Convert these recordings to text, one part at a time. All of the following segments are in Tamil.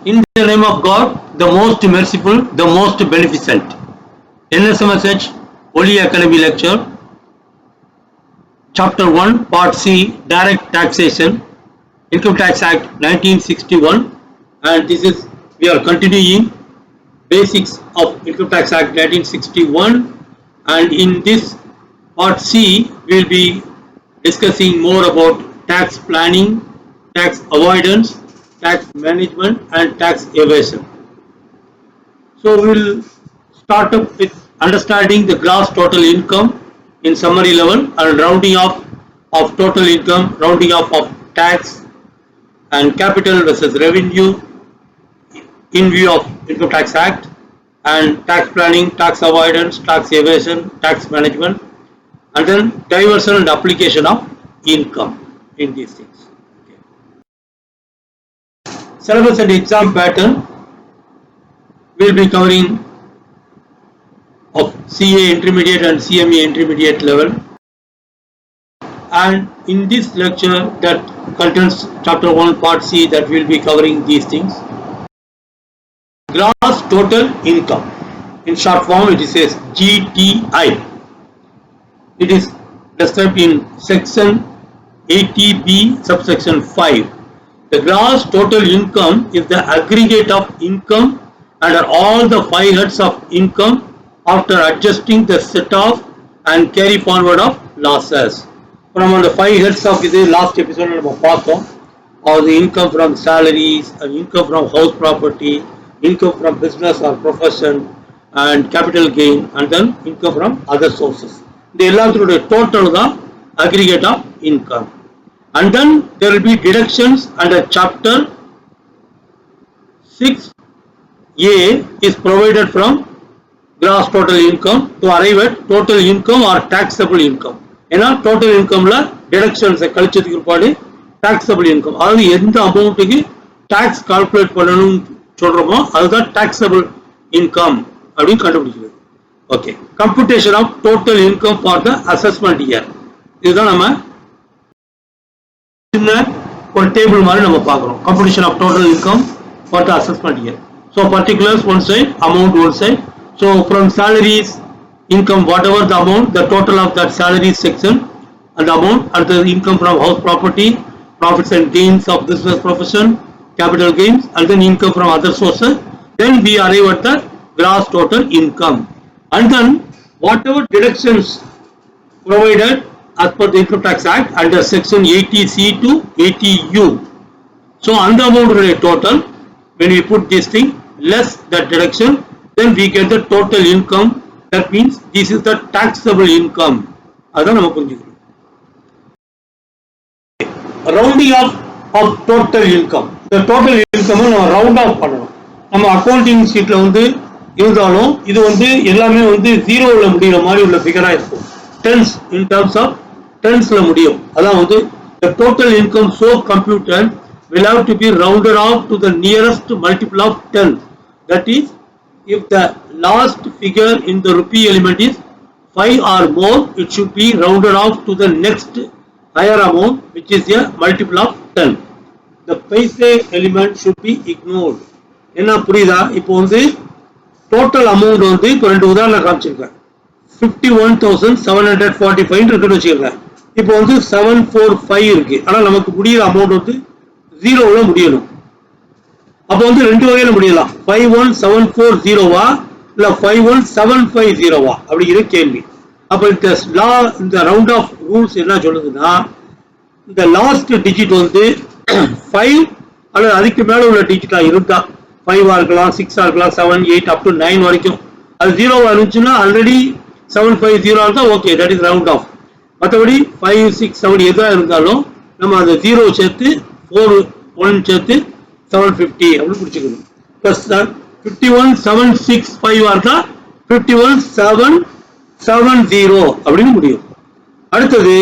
In the name of God, the most merciful, the most beneficent. NSMSH Holy Academy Lecture, Chapter 1, Part C, Direct Taxation, Income Tax Act 1961, and we are continuing Basics of Income Tax Act 1961, and in this Part C, we will be discussing more about tax planning, tax avoidance, tax management, and tax evasion. So we will start up with understanding the gross total income in summary level and rounding off of total income, rounding off of tax and capital versus revenue in view of Income Tax Act, and tax planning, tax avoidance, tax evasion, tax management, and then diversion and application of income in these things. Okay. Syllabus and exam pattern will be covering of CA intermediate and CME intermediate level, and in this lecture that contains chapter 1 part C that will be covering these things. Gross total income, in short form it says GTI. It is described in section 80B subsection 5. The gross total income is the aggregate of income under all the 5 heads of income after adjusting the set off and carry forward of losses. From the 5 heads of this last episode or the income from salaries, income from house property, income from business or profession, and capital gain, and then income from other sources. They allow through the total the aggregate of income. And then there will be deductions under chapter 6A is provided from gross total income to arrive at total income or taxable income. ஏன்னா total incomeல deductions கழிச்சதுக்கு பிற்பாடு taxable income, அதாவது எந்த அமௌண்ட்டுக்கு tax calculate பண்ணணும் சொல்றோமோ அதுதான் taxable income அப்படின்னு கண்டுபிடிக்கிறது. Okay, computation of total income for the assessment year. இதுதான் நம்ம சின்ன ஒரு டேபிள் மாதிரி நம்ம பார்க்கிறோம். computation of total income for the assessment year. So particulars one side, amount one side. So from salaries, income, whatever the amount, the total of that salary section and the amount, and the income from house property, profits and gains of business profession, capital gains, and then income from other sources, then we arrive at the gross total income. And then whatever deductions provided as per the Income Tax Act under section 80C to 80U. So on the amount of the total, when we put this thing less that deduction, then we get the total income. That means this is the taxable income. அதான் நம்ம புரிஞ்சுக்கணும். Rounding off of total income. The total income நம்ம round off பண்ணணும். நம்ம accounting sheetல இருந்தாலும் இது எல்லாமே ஜீரோல முடியற மாதிரி உள்ள ஃபிகரா இருக்கும். Tens in terms of tensல முடியும். அதான் the total income so computed will have to be rounded off to the nearest multiple of 10. That is, if the last figure in the rupee element is 5 or more, it should be rounded off to the next higher amount, which is a multiple of 10. The paise element should be ignored. என்ன புரியுதா? இப்போ total amount இப்போ ரெண்டு உதாரணம் காமிச்சிருக்கேன். 51,745 இருக்குன்னு வச்சுக்கோங்க. இப்போ 745 இருக்கு. ஆனா நமக்கு முடியற அமௌண்ட் ஜீரோல முடியணும். அப்போ ரெண்டு வகையில முடியலாம். 51740வா இல்ல 51750வா அப்படிங்கிற கேள்வி. அப்ப இந்த ரவுண்ட் ஆஃப் ரூல்ஸ் என்ன சொல்லுதுன்னா, இந்த லாஸ்ட் டிஜிட் 5 அல்லது அதுக்கு மேல உள்ள டிஜிட்டா இருந்தா 5 இருக்கலாம், 6 இருக்கலாம், 7, 8 up to 9 வரைக்கும். அது ஜீரோவா இருந்துச்சுன்னா ஆல்ரெடி 750 இருந்தா okay, that is round off. மற்றபடி 5, 6, 7 எதா இருந்தாலும் நம்ம அந்த 0 சேர்த்து 4, 1 சேர்த்து 750 அப்படின்னு பிடிச்சிக்கணும். பிளஸ் 51765 இருந்தா 51770 அப்படின்னு முடியும். அடுத்தது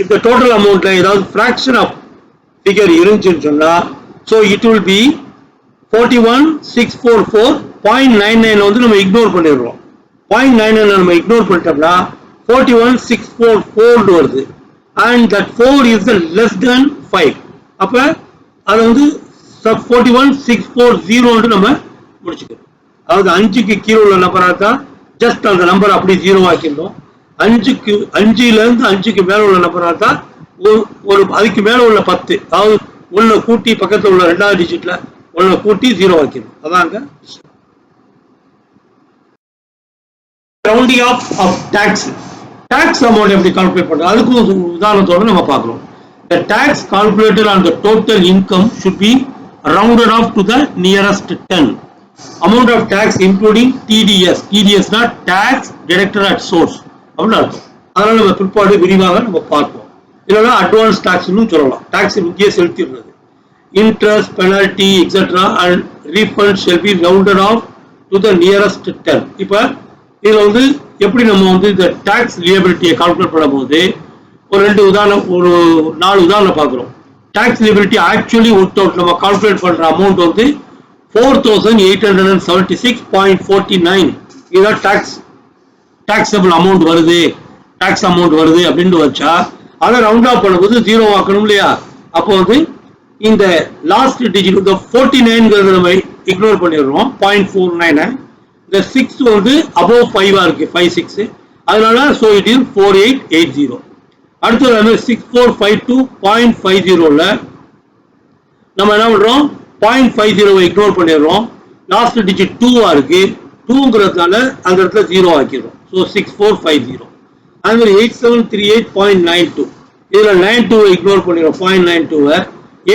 இந்த டோட்டல் அமௌண்ட்ல ஏதாவது fraction of figure இருந்துச்சுன்னு சொன்னா, so it will be 41644.99 நம்ம இக்னோர் பண்ணிடுறோம். 0.99 நம்ம இக்னோர் பண்ணிட்டோம்னா 41644 வருது. and that 4 is the less than 5. அப்ப அது 41640 நம்ம முடிச்சுக்கிறோம். அதாவது 5க்கு கீழே உள்ள நம்பரா தான் ஜஸ்ட் அந்த நம்பர் அப்படி 0 ஆக்கிட்டோம். 5ல இருந்து 5க்கு மேல உள்ள நம்பரா தான் ஒரு அதுக்கு மேல உள்ள 10, அதாவது உள்ள கூட்டி பக்கத்துல உள்ள 2வது டிஜிட்ல உள்ள கூட்டி 0 ஆக்கிடும். அதாங்க ரவுண்டிங் ஆஃப் டாக்ஸ் அமௌண்ட் எப்படி கால்குலேட் பண்றது, அதுக்கு உதாரணத்தோட நம்ம பார்க்கிறோம். The tax calculated on the total income should be rounded off to the nearest 10. Amount of tax including TDS. TDS not tax deducted at source. அப்படின்னு அர்த்தம். அதனால நம்ம பிற்பாடு விரிவாக நம்ம பார்ப்போம். இல்லைன்னா அட்வான்ஸ் டாக்ஸ்னு சொல்லலாம். டாக்ஸ் இங்கே செலுத்திடுறது. Interest, penalty, etc. and refund shall be rounded off to the nearest 10. இப்போ இதுல வந்து எப்படி நம்ம வந்து இந்த டாக்ஸ் லியபிலிட்டியை கால்குலேட் பண்ணும்போது ஒரு 4 உதாரணம் பார்க்கிறோம். டாக்ஸ் லியபிலிட்டி ஆக்சுவலி வித்தவுட் நம்ம கால்குலேட் பண்ற அமௌண்ட் வந்து 4876.49. இதுதான் டாக்ஸபிள் அமௌண்ட் வருது, டாக்ஸ் அமௌண்ட் வருது அப்படின்னு வச்சா அதை ரவுண்ட் ஆஃப் பண்ணும்போது 0 ஆக்கணும் இல்லையா? அப்போ வந்து இந்த லாஸ்ட் டிஜிட் இந்த 49 நம்ம இக்னோர் பண்ணிடுறோம். 0.49. இந்த 6 வந்து above 5 இருக்கு, 56. அதனால so it is 4880. அடுத்தது 6452.50ல நம்ம என்ன பண்றோம், 0.50 இக்னோர் பண்ணிடுறோம். லாஸ்ட் டிஜிட் 2 இருக்கு, 2ங்கிறதுனால அந்த இடத்துல 0 ஆக்கிடுறோம். ஸோ 6450. அது மாதிரி 8738.92 இதுல 92 இக்னோர் பண்ணிடுறோம். 0.92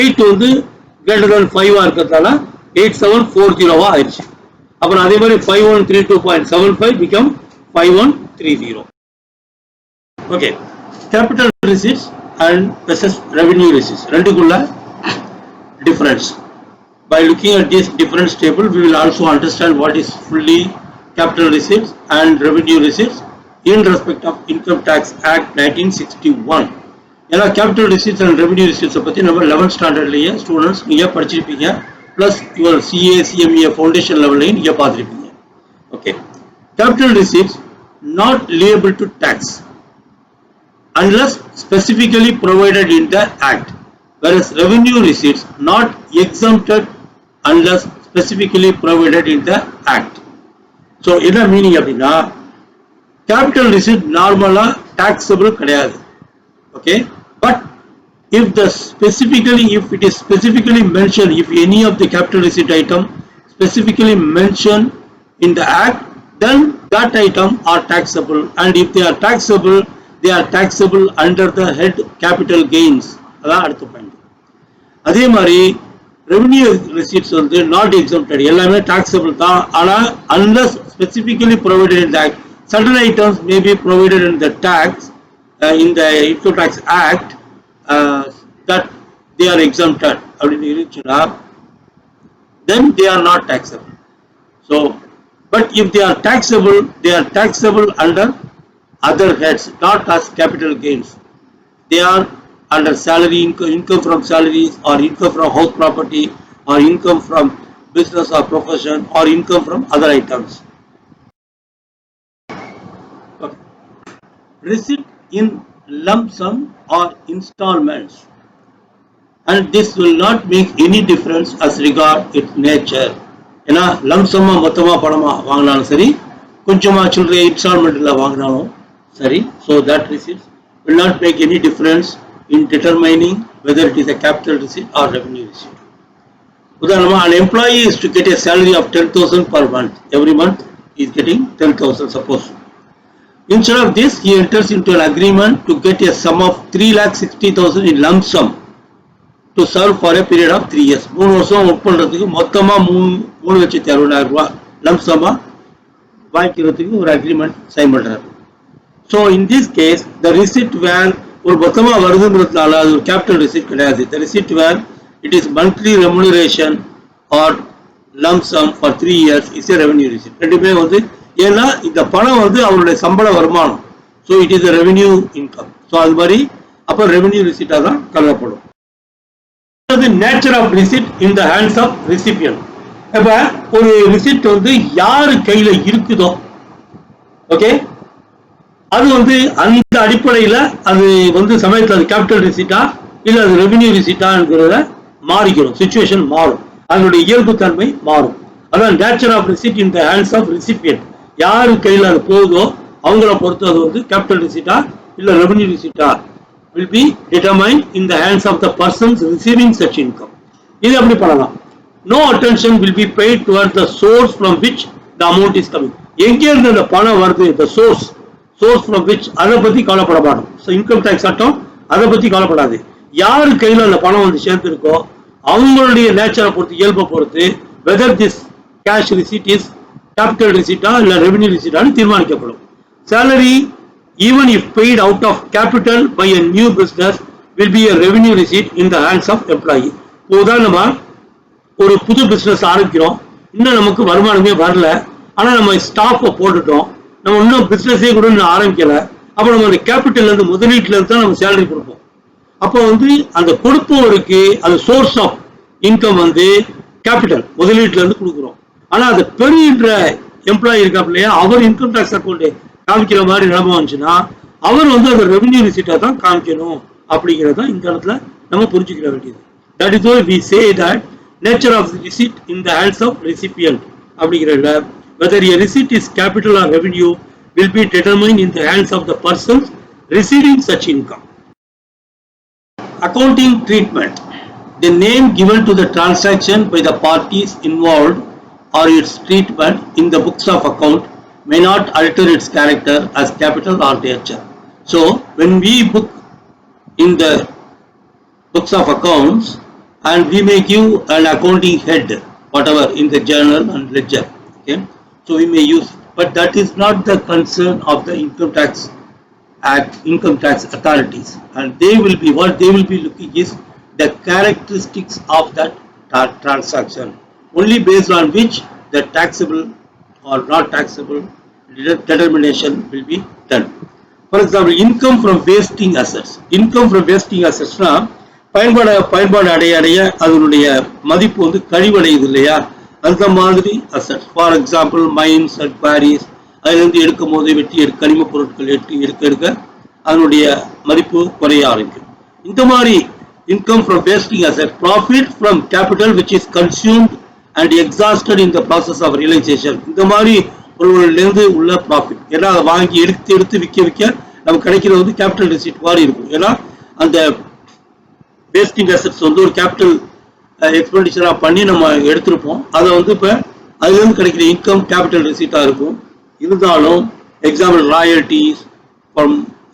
8 வந்து greater than 5 இருக்கிறதால 8740 ஆயிடுச்சு. அப்புறம் அதே மாதிரி 5132.75 become 5130. Okay, capital receipts and versus revenue receipts ரெண்டுக்குள்ள difference. By looking at this difference table, we will also understand what is fully capital receipts and revenue receipts in respect of Income Tax Act 1961. ஏன்னா capital receipts and revenue receipts பத்தி நம்ம 11th ஸ்டாண்டர்ட்லயே ஸ்டூடெண்ட்ஸ் நீங்க படிச்சிருப்பீங்க. Plus your CA CMA foundation லெவல்லையும் நீங்க பார்த்திருப்பீங்க. Okay, capital receipts not liable to tax unless specifically provided in the act, whereas revenue receipts not exempted unless specifically provided in the act. So என்ன மீனிங் அப்படின்னா capital receipt நார்மலா taxable கிடையாது. Okay, but if it is specifically mentioned, if any of the capital receipt item specifically mentioned in the act, then that item are taxable, and if they are taxable under the head capital gains. அதான் அடுத்த பாயிண்ட். அதே மாதிரி ரெவென்யூ ரிசீட்ஸ் வந்து நாட் எக்ஸம்ப்டட், எல்லாமே taxable தான். ஆனா unless specifically provided in the act, certain items may be provided in the tax in the Income Tax Act that they are exempted அப்படின்னு இருந்துச்சுன்னா then they are not taxable. So but if they are taxable under other heads, not as capital gains. They are under salary income from salaries, or income from house property, or income from business or profession, or income from other items. Okay. Receipt in lump sum or installments, and this will not make any difference as regard its nature. ஏன்னா லம்ப் சம்மா மொத்தமா பணமா வாங்கினாலும் சரி, கொஞ்சமா சில்லறை இன்ஸ்டால்மெண்ட்ல வாங்கினாலும் சரி, so that receipt will not make any difference in determining whether it is a capital receipt or revenue receipt. உதாரணமா, an employee is to get a salary of 10,000 per month. Every month he is getting 10,000 suppose. Instead of this, he enters into an agreement to get a sum of 3,60,000 in lump sum to serve for a period of 3 years. 3 வருஷம் ஒர்க் பண்றதுக்கு மொத்தமா 3,60,000 ரூபாய் லம்ப் சம்மா வாங்கிக்கிறதுக்கு ஒரு அக்ரிமெண்ட் சைன் பண்றாரு. So in this case, the receipt where ஒரு மொத்தமா வருதுங்கிறதுனால அது ஒரு கேபிட்டல் ரிசீட் கிடையாது. The receipt where it is monthly remuneration or lump sum for 3 years is a revenue receipt. ரெண்டுமே வந்து ஏன்னா இந்த பணம் வந்து அவருடைய சம்பள வருமானம். So it is a revenue income. So அது மாதிரி அப்ப ரெவென்யூ ரிசீட்டா தான் கருதப்படும். The nature of receipt in the hands of recipient. அப்ப ஒரு ரிசீட் வந்து யாரு கையில இருக்குதோ, ஓகே, அது வந்து அந்த அடிப்படையில அது வந்து சமயத்தில் அது கேபிட்டல் ரிசீட்டா இல்ல அது ரெவென்யூ ரிசீட்டாங்கிறத மாறிக்கிறோம், சிச்சுவேஷன் மாறும், அதனுடைய இயல்பு தன்மை மாறும். அதான் nature of receipt in the hands of recipient. யாரு கையில் அது போகுதோ அவங்கள பொறுத்து அது வந்து கேபிட்டல் ரிசிட்டா இல்ல revenue ரிசிட்டா will be determined in the hands of the persons receiving such income. இது எப்படி பண்ணலாம்? No attention will be paid towards the source from which the amount is coming. எங்கே இருந்து அந்த பணம் வருது, the source from which, அதை பத்தி கவலைப்பட மாட்டோம். ஸோ இன்கம் டேக்ஸ் சட்டம் அதை பத்தி கவலைப்படாது. யாரு கையில் அந்த பணம் வந்து சேர்ந்துருக்கோ அவங்களுடைய நேச்சரை பொறுத்து, இயல்பை பொறுத்து, whether this cash receipt is capital receipt இல்ல revenue receipt தீர்மானிக்கப்படும். Salary, even if paid out of capital by a new business, will be a revenue receipt in the hands of employee. உதாரணமா ஒரு புது பிசினஸ் ஆரம்பிக்கிறோம், இன்னும் நமக்கு வருமானமே வரல, ஆனா நம்ம ஸ்டாஃபை போட்டுட்டோம், நம்ம இன்னும் பிசினஸே கூட இன்னும் ஆரம்பிக்கல. அப்போ நம்ம அந்த கேபிட்டல் இருந்து, முதலீட்டுல இருந்து தான் நம்ம சேலரி கொடுப்போம். அப்போ வந்து அந்த கொடுப்பவருக்கு அந்த சோர்ஸ் ஆஃப் இன்கம் வந்து கேபிட்டல், முதலீட்டுல இருந்து கொடுக்குறோம். ஆனா அந்த பெறுகின்ற எம்ப்ளாயி இருக்காப்லையா, அவர் இன்கம் டேக்ஸ் அக்கௌண்ட் காமிக்கிற மாதிரி நிலைமை வந்துச்சுன்னா அவர் வந்து அந்த ரெவன்யூ ரிசிட்டா தான் காமிக்கணும். அப்படிங்கிறத இந்த இடத்துல நம்ம புரிஞ்சுக்கிற வேண்டியது. That is why we say that nature of the receipt in the hands of recipient அப்படிங்கிறதுல whether a receipt is capital or revenue will be determined in the hands of the persons receiving such income. Accounting treatment. The name given to the transaction by the parties involved or its treatment in the books of account may not alter its character as capital or nature. So when we book in the books of accounts, and we may give an accounting head whatever in the journal and ledger, okay, so we may use, but that is not the concern of the income tax act, income tax authorities, and they will be, what they will be looking is the characteristics of that transaction, only based on which the taxable or not taxable determination will be done. For example, income from wasting assets. Income from wasting assets na பயன்பாடு அடைய அதனுடைய மதிப்பு வந்து கழிவடையுது இல்லையா, அந்த மாதிரி assets. For example mines and quarries, அதுலேருந்து எடுக்கும் போது வெட்டி கனிம பொருட்கள் எடுக்க அதனுடைய மதிப்பு குறைய ஆரம்பிக்கும். இந்த மாதிரி income from wasting asset, profit from capital which is consumed and exhausted in the process of realisation. இந்த மாதிரி பொருள்களிலிருந்து உள்ள ப்ராஃபிட், ஏன்னா அதை வாங்கி எடுத்து விற்க நமக்கு கிடைக்கிறது வந்து கேபிட்டல் ரிசீட் மாதிரி இருக்கும். ஏன்னா அந்த வேஸ்டிங் அசட்ஸ் வந்து ஒரு கேபிட்டல் எக்ஸ்பெண்டிச்சரா பண்ணி நம்ம எடுத்திருப்போம், அதை வந்து இப்போ அதுலேருந்து கிடைக்கிற இன்கம் கேபிட்டல் ரிசீட்டாக இருக்கும். இருந்தாலும் example royalties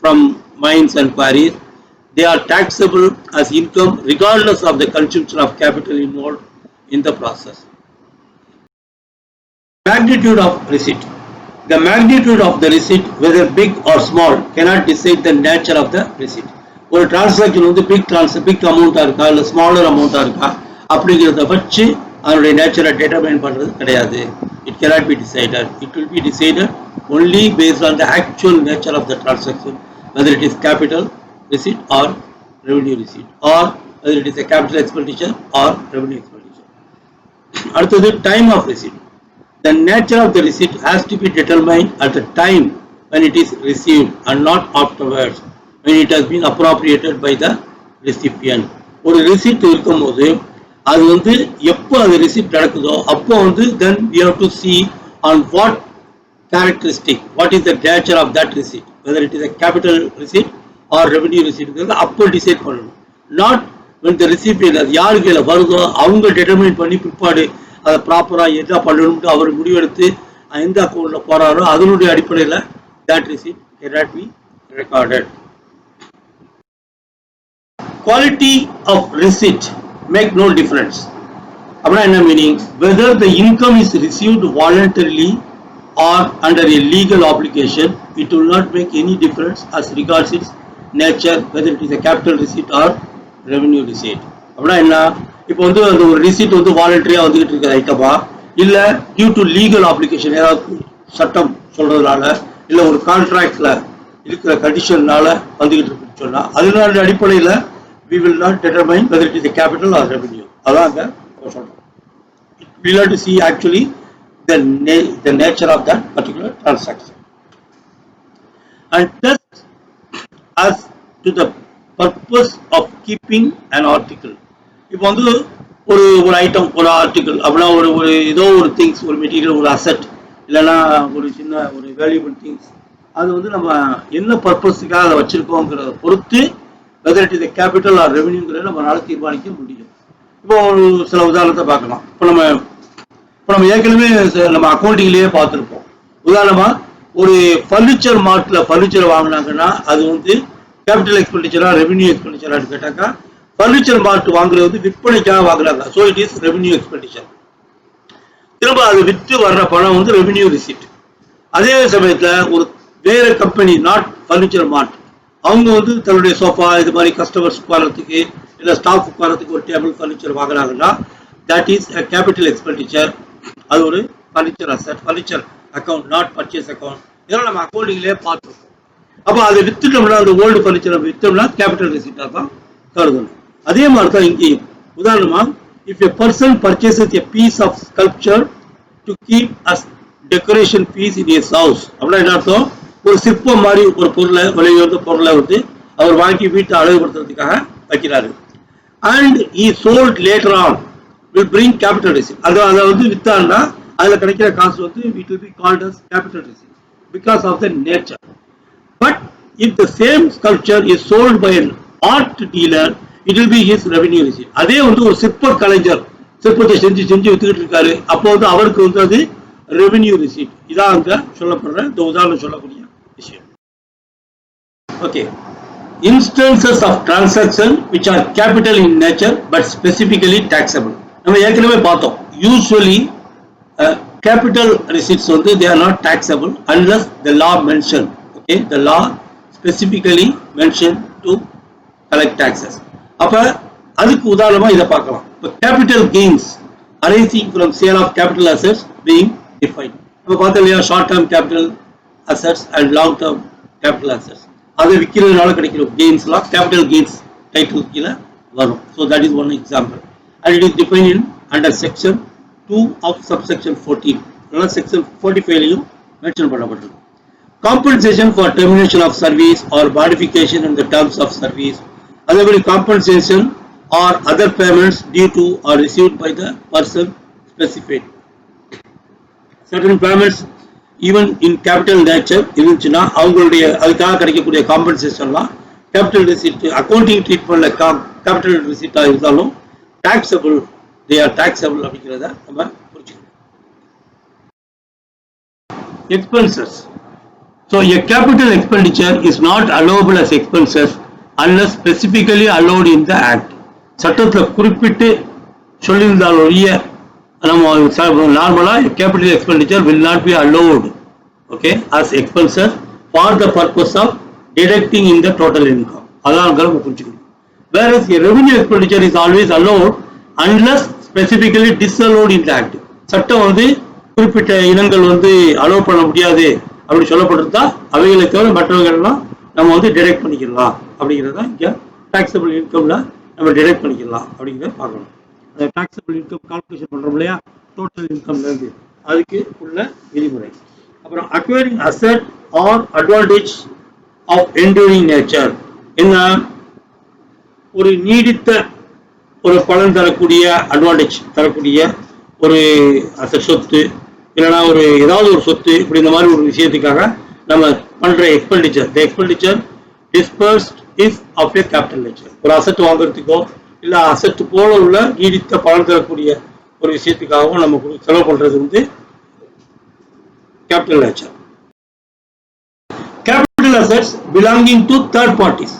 from mines and quarries, they are taxable as income regardless of the consumption of capital involved in the process. Magnitude of receipt. The magnitude of the receipt, whether big or small, cannot decide the nature of the receipt. ஒரு டிரான்சாக்ஷன் வந்து பிக் அமௌண்ட்டாக இருக்கா இல்லை ஸ்மாலர் அமௌண்ட்டாக இருக்கா அப்படிங்கிறத வச்சு அதனுடைய நேச்சரை டிட்டர்மைன் பண்ணுறது கிடையாது. It cannot be decided. It will be decided only based on the actual nature of the transaction, whether it is capital receipt or revenue receipt, or whether it is a capital expenditure or revenue expenditure. அடுத்தது time of receipt. The nature of the receipt has to be determined at the time when it is received and not afterwards when it has been appropriated by the recipient. ஒரு receipt இருக்கும்போது அது வந்து எப்போ அந்த receipt நடக்குதோ அப்போ வந்து then we have to see on what characteristic, what is the nature of that receipt, whether it is a capital receipt or revenue receipt, அப்போ டிசைட் பண்ணணும். Not when the recipient, அது யாரு கையில வருதோ அவங்க டிட்டர்மைன் பண்ணி பிற்பாடு அதை ப்ராப்பரா என்ன பண்ணணும்னு அவர் முடிவெடுத்து எந்த அக்கௌண்ட்ல போறாரோ அதனுடைய அடிப்படையில் that receipt cannot be recorded. Quality of receipt make no difference. அப்படின்னா என்ன meaning? Whether the income is received voluntarily or under a legal obligation, it will not make any difference as regards its nature, whether it is a capital receipt or revenue receipt. அப்படின்னா என்ன? இப்போ வந்து அந்த ஒரு ரிசீட் வந்து வாலண்டரியா வந்துகிட்டு இருக்கிற ஐட்டமா இல்ல டியூ டு லீகல் ஆப்ளிகேஷன், ஏதாவது சட்டம் சொல்றதுனால இல்ல ஒரு கான்ட்ராக்ட்ல இருக்கிற கண்டிஷன்னால வந்துகிட்டு இருக்குன்னு சொன்னா அதனுடைய அடிப்படையில் we will not determine whether it is a capital or revenue. அதான் அங்க சொல்றோம். We will have to see actually the nature of that particular transaction. And thus, as to the purpose of keeping an article, இப்போ வந்து ஒரு ஒரு ஐட்டம், ஒரு ஆர்டிகல், அப்படின்னா ஒரு ஒரு ஏதோ ஒரு திங்ஸ், ஒரு மெட்டீரியல், ஒரு அசெட், இல்லைன்னா ஒரு சின்ன ஒரு வேல்யூபிள் திங்ஸ், அது வந்து நம்ம என்ன பர்பஸுக்காக அதை வச்சிருக்கோங்கிறத பொறுத்து whether it is capital or ரெவன்யூங்கிறத நம்மளால தீர்மானிக்க முடியும். இப்போ ஒரு சில உதாரணத்தை பார்க்கலாம். இப்போ நம்ம ஏற்கனவே நம்ம அக்கௌண்டிங்லேயே பார்த்துருப்போம். உதாரணமா ஒரு ஃபர்னிச்சர் மார்ட்ல ஃபர்னிச்சர் வாங்கினாங்கன்னா அது வந்து கேபிட்டல் எக்ஸ்பெண்டிச்சரா ரெவன்யூ எக்ஸ்பெண்டிச்சரான்னு கேட்டாக்கா, ஃபர்னிச்சர் மார்ட் வாங்குறது வந்து விற்பனைக்காக வாங்குறாங்க, so it is revenue expenditure. திரும்ப அது விற்று வர்ற பணம் வந்து ரெவன்யூ ரிசிப்ட். அதே சமயத்துல ஒரு வேற கம்பெனி, நாட் ஃபர்னிச்சர் மார்ட், அவங்க வந்து தன்னுடைய சோஃபா இது மாதிரி கஸ்டமர்ஸ் உட்காரத்துக்கு இல்லை ஸ்டாஃப் உட்காரத்துக்கு ஒரு டேபிள் ஃபர்னிச்சர் வாங்குறாங்கன்னா that is a capital expenditure. அது ஒரு furniture asset, furniture account, not purchase account. இதெல்லாம் நம்ம அக்கௌண்டிங்லேயே பார்த்துருக்கோம். அப்போ அதை வித்துட்டோம்னா, அந்த ஓல்டு ஃபர்னிச்சரை வித்தோம்னா கேபிட்டல் ரிசிப்டாக தான் கருதணும். அதே மாதிரி தான் இங்கேயும். உதாரணமா, if a person purchases a piece of sculpture to keep as decoration piece in is house, அப்படின்னா என்ன அர்த்தம்? ஒரு சிற்பம் மாதிரி ஒரு பொருளை, விலையுயர்ந்த பொருளை வந்து அவர் வாங்கி வீட்டை அழகுபடுத்துறதுக்காக வைக்கிறாரு. And he sold later on will bring capital receipt. அதை வந்து வித்தாருன்னா அதுல கிடைக்கிற காசு வந்து it will be called as capital receipt because of the nature. But if the same sculpture is sold by an art dealer, it will be his revenue receipt. அதே வந்து ஒரு சிற்ப கலைஞர் சிற்பத்தை செஞ்சு வித்துக்கிட்டு இருக்காரு, அப்போ வந்து அவருக்கு வந்து அது ரெவென்யூ ரிசீட். இதான் அங்க சொல்லப்படுற இந்த உதாரணம் சொல்லக்கூடிய விஷயம். Okay, instances of transaction which are capital in nature but specifically taxable. நம்ம ஏற்கனவே பார்த்தோம், usually capital receipts வந்து they are not taxable unless the law mentioned. Okay, the law specifically mentioned to collect taxes. அப்ப அதுக்கு உதாரணமா இதை பார்க்கலாம். இப்போ capital gains arising from sale of capital assets being defined. நம்ம பார்த்தோம் இல்லையா, short term capital assets and long term capital assets. அதை விற்கிறதுனால கிடைக்கிற கெயின்ஸ்லாம் கேபிட்டல் கெயின்ஸ் டைட்டில் கீழே வரும். So that is one example. And it is defined in under section 2 of subsection 14. அதனால செக்ஷன் 45லையும் மென்ஷன் பண்ணப்பட்டிருக்கு. Compensation for termination of service or modification in the terms of service. அதே மாதிரி compensation or other payments due to or received by the person specified. Certain payments even in capital nature இருந்துச்சுன்னா அவங்களுடைய அதுக்காக கிடைக்கக்கூடிய காம்பன்சேஷன்லாம் கேபிட்டல் ரிசிப்ட், அக்கௌண்டிங் ட்ரீட்மெண்ட்ல கேபிட்டல் ரிசிப்டா இருந்தாலும் டாக்ஸபிள், தே ஆர் டாக்ஸபிள் அப்படிங்கிறத நம்ம புரிஞ்சுக்கணும். Expenses. So a capital expenditure is not allowable as expenses unless specifically allowed in the act. சட்டத்தில் குறிப்பிட்டு சொல்லியிருந்தால் ஒழிய நம்ம நார்மலா capital expenditure will not be allowed, okay, as expenses for the purpose of deducting in the total income. அதான் நம்ம புரிஞ்சுக்கணும். Whereas a revenue expenditure is always allowed unless specifically disallowed in the act. சட்டம் வந்து குறிப்பிட்ட இனங்கள் வந்து அலோவ் பண்ண முடியாது அப்படி சொல்லப்பட்டிருந்தா அவைகளை தவிர மற்றவர்கள்லாம் நம்ம வந்து டிடெக்ட் பண்ணிக்கலாம் அப்படிங்கிறத இங்கே டாக்ஸபிள் இன்கம்ல நம்ம டிடெக்ட் பண்ணிக்கலாம் அப்படிங்கிறத பார்க்கணும். அந்த டாக்ஸபிள் இன்கம் கால்குலேஷன் பண்றோம் இல்லையா, டோட்டல் இன்கம்ல இருந்து, அதுக்கு உள்ள விதிமுறை. அப்புறம் acquiring asset or advantage of enduring nature. என்ன, ஒரு நீடித்த ஒரு பலன் தரக்கூடிய, அட்வான்டேஜ் தரக்கூடிய ஒரு அசெட், சொத்து இல்லைன்னா ஒரு ஏதாவது ஒரு சொத்து, இப்படி இந்த மாதிரி ஒரு விஷயத்துக்காக நம்ம பண்ற expenditure, the expenditure disbursed is of a capital nature. ஒரு அசெட் வாங்குறதுக்கோ இல்லை அசெட் போல உள்ள நீடித்த பலன் தரக்கூடிய ஒரு விஷயத்துக்காகவும் நம்ம செலவு பண்றது வந்து capital nature. Capital assets belonging to third parties.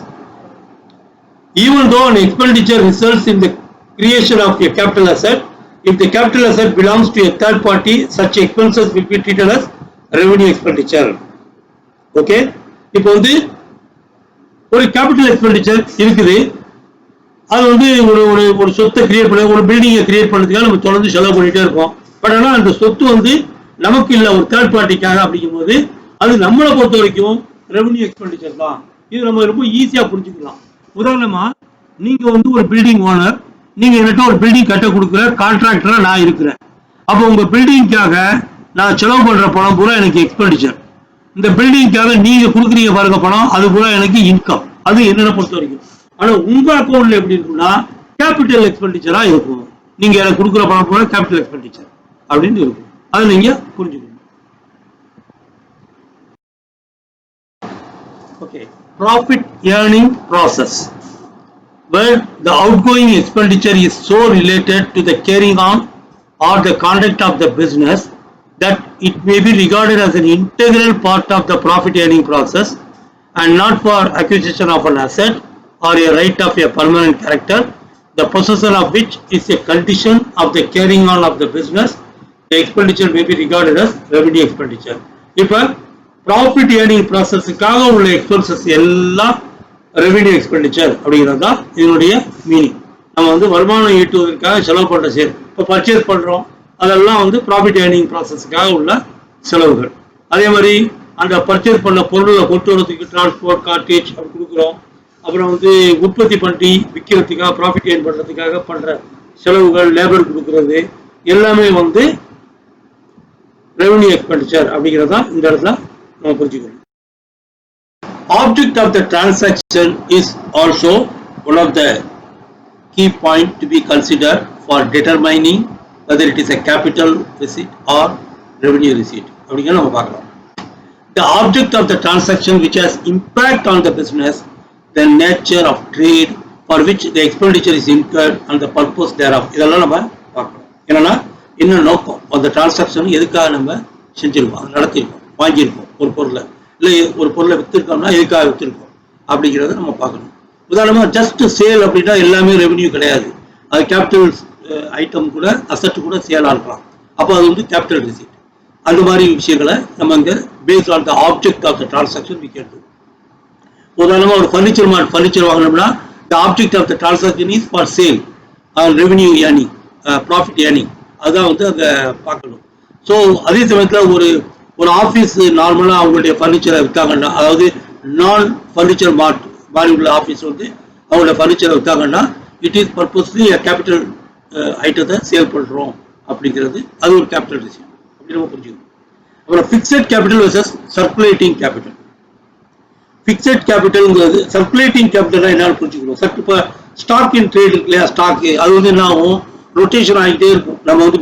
Even though an expenditure results in the creation of a capital asset, if the capital asset belongs to a third party, such expenses will be treated as revenue expenditure. Okay, இப்போ வந்து ஒரு கேபிட்டல் எக்ஸ்பெண்டிச்சர் இருக்குது, அது வந்து ஒரு சொத்தை கிரியேட் பண்ண, ஒரு பில்டிங்கை கிரியேட் பண்ணதுக்காக நம்ம தொடர்ந்து செலவு பண்ணிட்டே இருப்போம். பட் ஆனால் அந்த சொத்து வந்து நமக்கு இல்லை, ஒரு தேர்ட் பார்ட்டிக்காக. அப்படிங்கும்போது அது நம்மளை பொறுத்த வரைக்கும் ரெவன்யூ எக்ஸ்பெண்டிச்சர் தான். இது நம்ம ரொம்ப ஈஸியா புரிஞ்சுக்கலாம். உதாரணமா, நீங்க வந்து ஒரு பில்டிங் ஓனர், நீங்க என்கிட்ட ஒரு பில்டிங் கட்ட கொடுக்குற கான்ட்ராக்டரா நான் இருக்கிறேன். அப்போ உங்க பில்டிங்காக நான் செலவு பண்ற பணம் பூரா எனக்கு எக்ஸ்பெண்டிச்சர். இந்த பில்டிங்காக நீங்க கொடுக்குறீங்க பாருங்க பணம், அது பூரா எனக்கு இன்கம். அது என்னென்ன பொறுத்த வரைக்கும். ஆனா உங்க அக்கௌண்ட்ல எப்படி இருக்குன்னா, கேபிட்டல் எக்ஸ்பெண்டிச்சரா இருக்கும். நீங்க எனக்கு கொடுக்குற பணம் போல கேபிட்டல் எக்ஸ்பெண்டிச்சர் அப்படின்னு இருக்கும். அதை நீங்க புரிஞ்சுக்கணும். Okay, profit earning process where the outgoing expenditure is so related to the carrying on or the conduct of the business that it may be regarded as an integral part of the profit earning process and not for acquisition of an asset or a right of a permanent character, the possession of which is a condition of the carrying on of the business. The expenditure may be regarded as revenue expenditure. இப்போ ப்ராஃபிட் ஏர்னிங் ப்ராசஸுக்காக உள்ள எக்ஸ்பென்சஸ் எல்லாம் ரெவென்யூ எக்ஸ்பெண்டிச்சர் அப்படிங்கிறது தான் இதனுடைய மீனிங். நம்ம வந்து வருமானம் ஈட்டுவதற்காக செலவு பண்ணுற சேர், இப்போ பர்ச்சேஸ் பண்ணுறோம், அதெல்லாம் வந்து ப்ராஃபிட் ஏர்னிங் ப்ராசஸுக்காக உள்ள செலவுகள். அதே மாதிரி அந்த பர்ச்சேஸ் பண்ண பொருளை கொண்டு வரதுக்கு டிரான்ஸ்போர்ட், கார்டேஜ் அப்படி கொடுக்குறோம். அப்புறம் வந்து உற்பத்தி பண்ணி விற்கிறதுக்காக ப்ராஃபிட் ஏர்ன் பண்ணுறதுக்காக பண்ணுற செலவுகள், லேபர் கொடுக்குறது எல்லாமே வந்து ரெவென்யூ எக்ஸ்பெண்டிச்சர் அப்படிங்கிறதா இந்த இடத்துல நம்ம புரிஞ்சுக்கணும். Object of the transaction is also one of the key points to be considered for determining whether it is a capital receipt or revenue receipt. அப்படிங்கிற நம்ம பார்க்கலாம். The object of the transaction which has impact on the business, the nature of trade for which the expenditure is incurred and the purpose thereof. இதெல்லாம் நம்ம பார்க்கலாம். என்னன்னா என்ன நோக்கம், அந்த டிரான்சாக்ஷன் எதுக்காக நம்ம செஞ்சிருக்கோம், நடத்திருக்கோம், வாங்கியிருக்கோம், ஒரு பொருளை இல்லை ஒரு பொருளை விற்றுருக்கோம்னா எதுக்காக விற்றுருக்கோம் அப்படிங்கிறத நம்ம பார்க்கணும். உதாரணமாக ஜஸ்ட் சேல் அப்படின்னா எல்லாமே ரெவென்யூ கிடையாது. அது கேபிட்டல் ஐட்டம் கூட, அசட் கூட சேல் ஆகலாம். அப்போ அது வந்து கேபிட்டல் ரிசீட். அந்த மாதிரி விஷயங்களை நம்ம இங்கே based on the object of the transaction we can do. உதாரணமாக ஒரு ஃபர்னிச்சர் வாங்கினோம்னா the object of the transaction is for sale or revenue earning, profit earning. அதுதான் வந்து அங்கே பார்க்கணும். ஸோ அதே சமயத்தில் ஒரு ஆஃபீஸ் நார்மலாக அவங்களுடைய ஃபர்னிச்சரை விற்காங்கன்னா, அதாவது நான் ஃபர்னிச்சர் மாதிரி உள்ள ஆஃபீஸ் வந்து அவங்களோட ஃபர்னிச்சரை விற்காங்கன்னா இட் இஸ் பர்பஸ்லி கேபிட்டல் ஐட்டத்தை சேல் பண்ணுறோம் அப்படிங்கிறது அது ஒரு கேபிட்டல் ரிசீட் அப்படி நம்ம புரிஞ்சுக்கணும். அப்புறம் fixed capital versus circulating capital. Fixed கேபிட்டல்ங்கிறது சர்க்குலேட்டிங் கேபிட்டல் என்னன்னு புரிஞ்சுக்கணும். இப்போ ஸ்டாக் இன் ட்ரேட் இருக்கு இல்லையா, ஸ்டாக்கு அது வந்து என்ன ஆகும், ரொட்டேஷன் ஆகிட்டே இருக்கும். நம்ம வந்து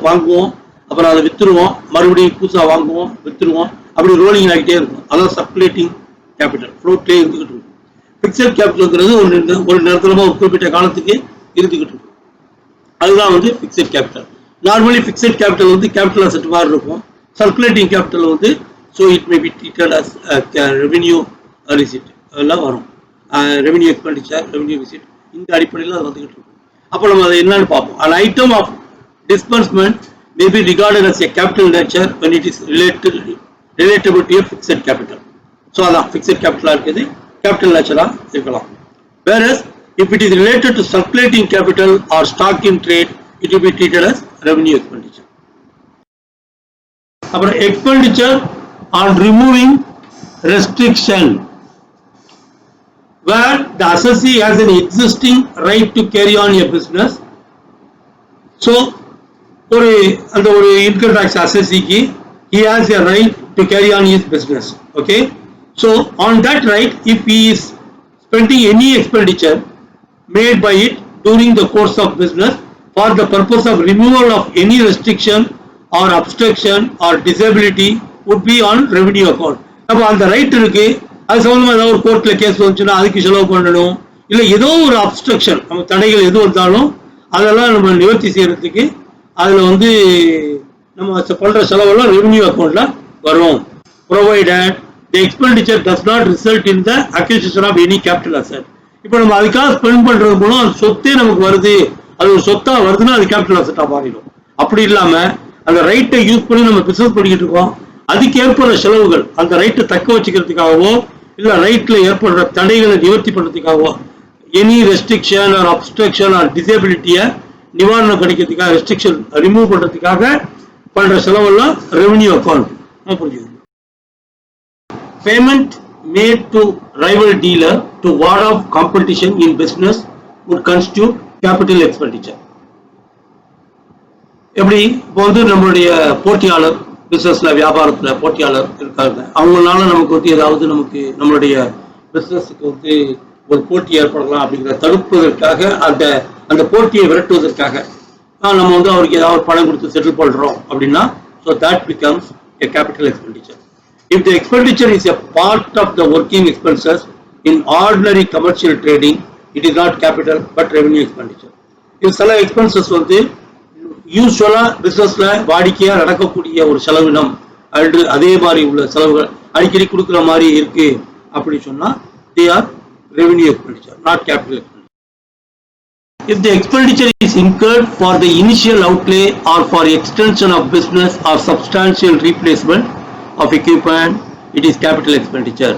வாங்குவோம், அப்புறம் அதை விற்றுருவோம், மறுபடியும் புதுசாக வாங்குவோம், விற்றுருவோம், அப்படி ரோலிங் ஆகிட்டே இருக்கும். அதான் சர்க்குலேட்டிங் கேபிட்டல், ஃப்ளோட்லேயே இருந்துகிட்டு இருக்கும். ஃபிக்ஸட் கேபிட்டல்ங்கிறது ஒரு நேரத்தில் ஒரு குறிப்பிட்ட காலத்துக்கு இருந்துகிட்டு இருக்கும். அதுதான் வந்து fixed capital. Normally fixed capital வந்து கேபிட்டல் அசெட் மாதிரி இருக்கும். சர்க்குலேட்டிங் கேபிட்டல் வந்து so it may be treated as revenue receipt, அதெல்லாம் வரும். ரெவென்யூ எக்ஸ்பெண்டிச்சர், ரெவென்யூ ரிசிட், இந்த அடிப்படையில் அது வந்துகிட்டு இருக்கும். அப்போ நம்ம அதை என்னன்னு பார்ப்போம். an item of disbursement may be regarded as a capital nature when it is relatable to a fixed capital. So அதான் fixed capital இருக்குது, capital nature இருக்கலாம். Whereas if it is related to circulating capital or stock in trade, it will be treated as revenue expenditure. அப்புறம் expenditure on removing restriction, where the assessee has an existing right to carry on a business. So ஒரு இன்கம் டாக்ஸ் அசஸிக்கு he has a right to carry on his business. Okay, so on that right, if he is spending any expenditure made by it during the course of business for the purpose of removal of any restriction or obstruction or disability would be on revenue account. அப்போ அந்த ரைட் இருக்கு, அது சம்பந்தமா ஏதாவது ஒரு கோர்ட்ல கேஸ் வந்துச்சுன்னா அதுக்கு செலவு பண்ணணும். இல்லை ஏதோ ஒரு அப்ஸ்ட்ரக்ஷன், நம்ம தடைகள் எது வந்தாலும் அதெல்லாம் நம்ம நிவர்த்தி செய்யறதுக்கு அதில் வந்து நம்ம பண்ற செலவெல்லாம் ரெவென்யூ அக்கௌண்ட்ல வரும். Provided the expenditure does not result in the acquisition of any capital asset. இப்போ நம்ம அதுக்காக ஸ்பெண்ட் பண்றது மூலம் அந்த சொத்தே நமக்கு வருது, அது ஒரு சொத்தா வருதுன்னா அது கேபிட்டல் அசெட்டா மாறிடும். அப்படி இல்லாம அந்த ரைட்டை யூஸ் பண்ணி நம்ம பிசினஸ் பண்ணிக்கிட்டு இருக்கோம், அதுக்கு ஏற்படுற செலவுகள் அந்த ரைட்டை தக்க வச்சுக்கிறதுக்காகவோ இல்லை ரைட்ல ஏற்படுற தடைகளை நிவர்த்தி பண்றதுக்காகவோ, any restriction or obstruction or டிசேபிலிட்டியை நிவாரணம் கிடைக்கிறதுக்காக, ரெஸ்ட்ரிக்ஷன் ரிமூவ் பண்றதுக்காக பண்ற செலவெல்லாம் ரெவென்யூ அக்கௌண்ட் புரிஞ்சுக்கணும். Payment made to rival dealer to ward off competition in business would constitute capital expenditure. எப்படி இப்போ வந்து நம்மளுடைய போட்டியாளர், பிசினஸ்ல வியாபாரத்துல போட்டியாளர் இருக்காங்க, அவங்களால நமக்கு வந்து ஏதாவது நமக்கு நம்மளுடைய பிசினஸுக்கு வந்து ஒரு போட்டி ஏற்படலாம் அப்படிங்கிற தடுப்பதற்காக அந்த போட்டியை விரட்டுவதற்காக நம்ம வந்து அவருக்கு ஏதாவது பணம் கொடுத்து செட்டில் பண்றோம் அப்படின்னா so that becomes a capital expenditure. If the expenditure is a part of the working expenses in ordinary commercial trading, it is not capital but revenue expenditure. இது சில எக்ஸ்பென்சஸ் வந்து யூஸ்வலா பிசினஸ்ல வாடிக்கையா நடக்கக்கூடிய ஒரு செலவினம் அல்லது அதே மாதிரி உள்ள செலவுகள் அடிக்கடி கொடுக்குற மாதிரி இருக்கு அப்படி சொன்னா they are revenue expenditure, not capital expenditure. If the expenditure is incurred for the initial outlay or for extension of business or substantial replacement of equipment, it is capital expenditure.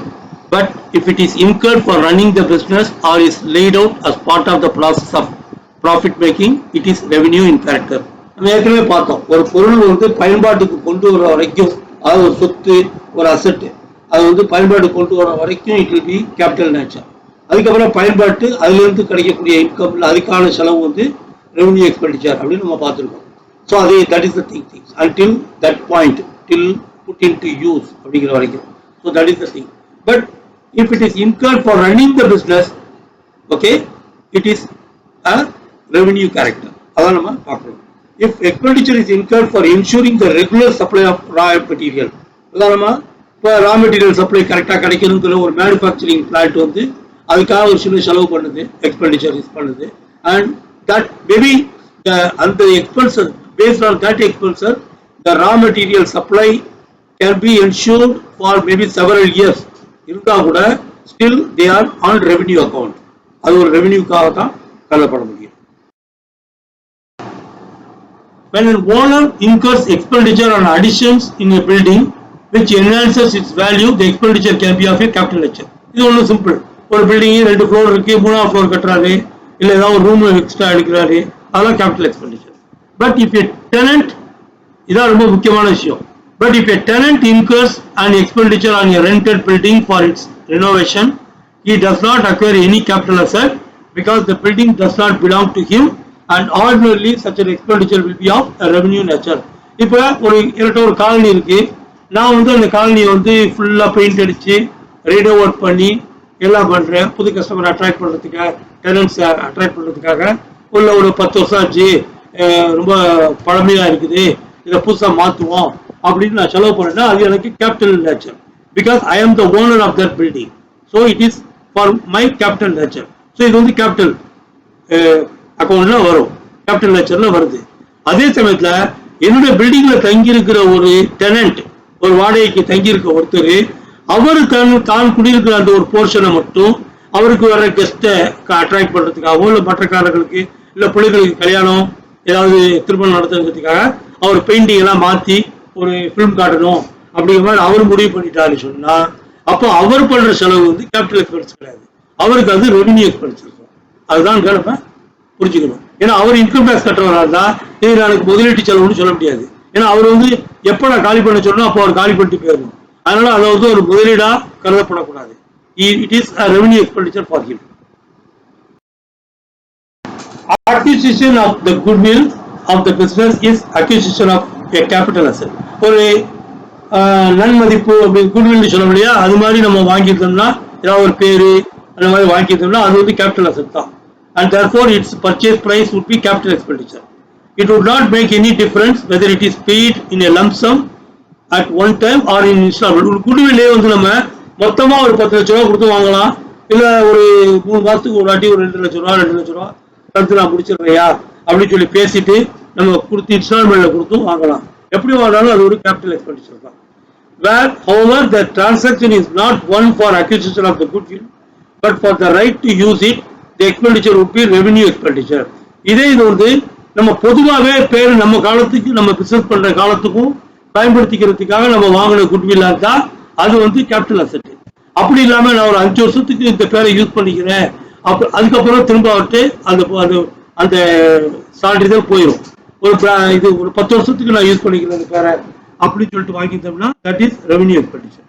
But if it is incurred for running the business or is laid out as part of the process of profit making, it is revenue in character. நம்ம ஏற்கனவே பார்த்தோம், ஒரு பொருள் வந்து பயன்பாட்டுக்கு கொண்டு வர வரைக்கும், அது ஒரு சொத்து, ஒரு அசெட், அது வந்து பயன்பாட்டுக்கு கொண்டு வர வரைக்கும் it will be capital nature. அதுக்கப்புறம் பயன்பாட்டு அதிலிருந்து கிடைக்கக்கூடிய இன்கம் அதுக்கான செலவு வந்து ரெவன்யூ எக்ஸ்பெண்டிச்சர் அப்படின்னு நம்ம பார்த்துருக்கோம். ஸோ அது that is the things until that point till put into use அப்படிங்கிற வரைக்கும். So that is the thing. But if it is incurred for running the business, okay, it is a revenue character. அதான் நம்ம பார்க்கணும். If expenditure is incurred for ensuring the regular supply of raw material, உதாரணமாக இப்போ ரா மெட்டீரியல் சப்ளை கரெக்டாக கிடைக்கணுங்கிற ஒரு மேனுஃபேக்சரிங் பிளான்ட் வந்து அதுக்காக ஒரு சின்ன செலவு பண்ணுது, எக்ஸ்பெண்டிச்சர் யூஸ் பண்ணுது, அண்ட் தட் மேபி அந்த expenditure based on that expenditure the raw material supply can be ensured for maybe several years இருந்தால் கூட still they are on revenue account. அது ஒரு ரெவன்யூக்காக தான் கருதப்பட முடியும். When an owner incurs expenditure on additions in a building which enhances its value, the expenditure can be of a capital nature. இது ஒன்றும் சிம்பிள். ஒரு பில்டிங் 2 ஃப்ளோர் இருக்கு, 3ஆவது ஃப்ளோர் கட்டுறாரு, இல்லை ஏதாவது ஒரு ரூம் எக்ஸ்ட்ரா எடுக்கிறாரு, அதெல்லாம் capital expenditure. But if a tenant, இதான் ரொம்ப முக்கியமான விஷயம், but if a tenant incurs an expenditure on a rented building for its renovation, he does not acquire any capital asset because the building does not belong to him and ordinarily such an expenditure will be of a revenue nature. இப்போ ஒரு காலனி இருக்கு, நான் வந்து அந்த காலனியை வந்து ஃபுல்லா பெயிண்ட் அடிச்சு ரீனோவேட் பண்ணி எல்லாம் பண்றேன், புது கஸ்டமர் அட்ராக்ட் பண்றதுக்காக, டெனன்ட்ஸ் அட்ராக்ட் பண்றதுக்காக. உள்ள ஒரு 10 வருஷம் ஆச்சு, ரொம்ப பழமையா இருக்குது, இதை புதுசா மாத்துவோம் அப்படின்னு நான் செலவு பண்ணேன்னா அது எனக்கு capital nature. Because I am the owner of that building, so it is for my capital nature. So இது வந்து கேபிட்டல் அக்கௌண்ட்ல வரும், கேபிட்டல் நேச்சர்ல வருது. அதே சமயத்துல என்னுடைய பில்டிங்ல தங்கி இருக்கிற ஒரு டெனன்ட், ஒரு வாடகைக்கு தங்கி இருக்க ஒருத்தர், அவருக்கு தான் குடியிருக்கிற அந்த ஒரு போர்ஷனை மட்டும் அவருக்கு வர கெஸ்ட்டை அட்ராக்ட் பண்றதுக்காகவும், இல்லை மற்ற காரர்களுக்கு, இல்லை பிள்ளைகளுக்கு கல்யாணம் ஏதாவது திருமணம் நடத்துறதுக்காக அவர் பெயிண்டிங் எல்லாம் மாற்றி ஒரு ஃபிலிம் காட்டணும் அப்படிங்கிற மாதிரி அவர் முடிவு பண்ணிட்டாரு சொன்னா, அப்போ அவர் பண்ற செலவு வந்து கேபிட்டல் எக்ஸ்பென்ஸ் கிடையாது, அவருக்கு அது ரெவன்யூ எக்ஸ்பென்ஸ் இருக்கும். அதுதான் நம்ம புரிஞ்சுக்கணும். ஏன்னா அவர் இன்கம் டேக்ஸ் கட்டுறவரா இருந்தா இது எனக்கு முதலீட்டு செலவுன்னு சொல்ல முடியாது. ஏன்னா அவர் வந்து எப்போ நான் காலி பண்ண சொல்லணும் அப்போ அவர் காலி பண்ணிட்டு போயிடணும். அதனால அதை வந்து ஒரு முதலீடா கருதப்படக்கூடாது. It is a revenue expenditure for him. Acquisition of the goodwill of the business is acquisition of a capital asset. ஒரு நன்மதிப்பு குட்வில் சொல்ல முடியா, அது மாதிரி நம்ம வாங்கிட்டோம்னா, ஏதாவது ஒரு பேரு அந்த மாதிரி வாங்கிட்டோம்னா அது வந்து கேபிட்டல் அசெட் தான். And therefore its purchase price would be capital expenditure. It would not make any difference whether it is paid in a lump sum at one time or in installment. ஒரு குட்வில்லே வந்து நம்ம மொத்தமா ஒரு 10 லட்ச ரூபா கொடுத்து வாங்கலாம், இல்ல ஒரு 3 மாசத்துக்கு ஒரு வாட்டி ஒரு 2 லட்ச ரூபா 2 லட்ச ரூபா கருத்து நான் முடிச்சிடுறையா அப்படின்னு சொல்லி பேசிட்டு நம்ம கொடுத்து இன்ஸ்டால்மெண்ட்ல கொடுத்து வாங்கலாம். எப்படி வாங்கினாலும் அது ஒரு கேபிட்டல் எக்ஸ்பெண்டிச்சர் தான். Where however the transaction is not one for acquisition of the goodwill but for the right to use it, the expenditure would be revenue expenditure. இதே இது வந்து நம்ம பொதுவாகவே பேர் நம்ம காலத்துக்கு நம்ம பிசினஸ் பண்ற காலத்துக்கும் பயன்படுத்திக்கிறதுக்காக நம்ம வாங்கின குட்வில்லா இருந்தா அது வந்து கேபிட்டல் அசெட். அப்படி இல்லாம நான் ஒரு 5 வருஷத்துக்கு இந்த பேரை யூஸ் பண்ணிக்கிறேன், அதுக்கப்புறம் திரும்ப விட்டு அந்த சான்றிதழ் போயிடும். இது ஒரு 10 வருஷத்துக்கு நான் யூஸ் பண்ணிக்கிறேன் அந்த பேரை அப்படின்னு சொல்லிட்டு வாங்கிட்டோம்னா that is revenue expenditure.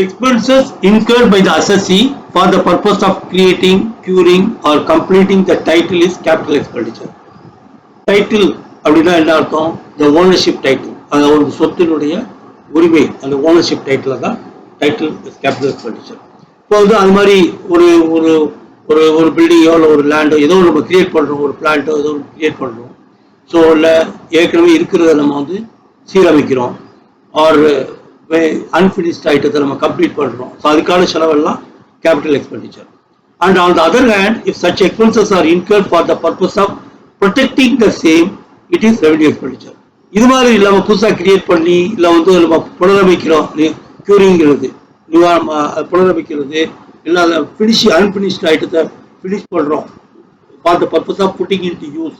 Expenses incurred by the assessee for the purpose of creating, curing or completing the title is capital expenditure. Title அப்படின்னா என்ன அர்த்தம்? The ownership title, அதாவது சொத்தினுடைய உரிமை, அந்த ஓனர்ஷிப் டைட்டில் தான் டைட்டில் இஸ் கேபிட்டல் எக்ஸ்பெண்டிச்சர். இப்போ வந்து அது மாதிரி ஒரு ஒரு ஒரு ஒரு பில்டிங்கோ இல்லை ஒரு லேண்டோ ஏதோ நம்ம கிரியேட் பண்ணுறோம், ஒரு பிளான்ட்டோ ஏதோ ஒன்று கிரியேட் பண்ணுறோம். ஸோ இல்லை ஏற்கனவே இருக்கிறத நம்ம வந்து சீரமைக்கிறோம், ஆர் அன்ஃபினிஷ்ட் ஐட்டத்தை நம்ம கம்ப்ளீட் பண்ணுறோம். ஸோ அதுக்கான செலவெல்லாம் capital expenditure. And on the other hand, if such expenses are incurred for the purpose of protecting the same, it is revenue expenditure. இது மாதிரி இல்லாமல் புதுசாக கிரியேட் பண்ணி இல்லை வந்து நம்ம புனரமைக்கிறோம், க்யூரிங்கிறது புனரமைக்கிறது, இல்லை அதை அன்ஃபினிஷ்ட் ஐட்டத்தை ஃபினிஷ் பண்ணுறோம் for the purpose of putting into use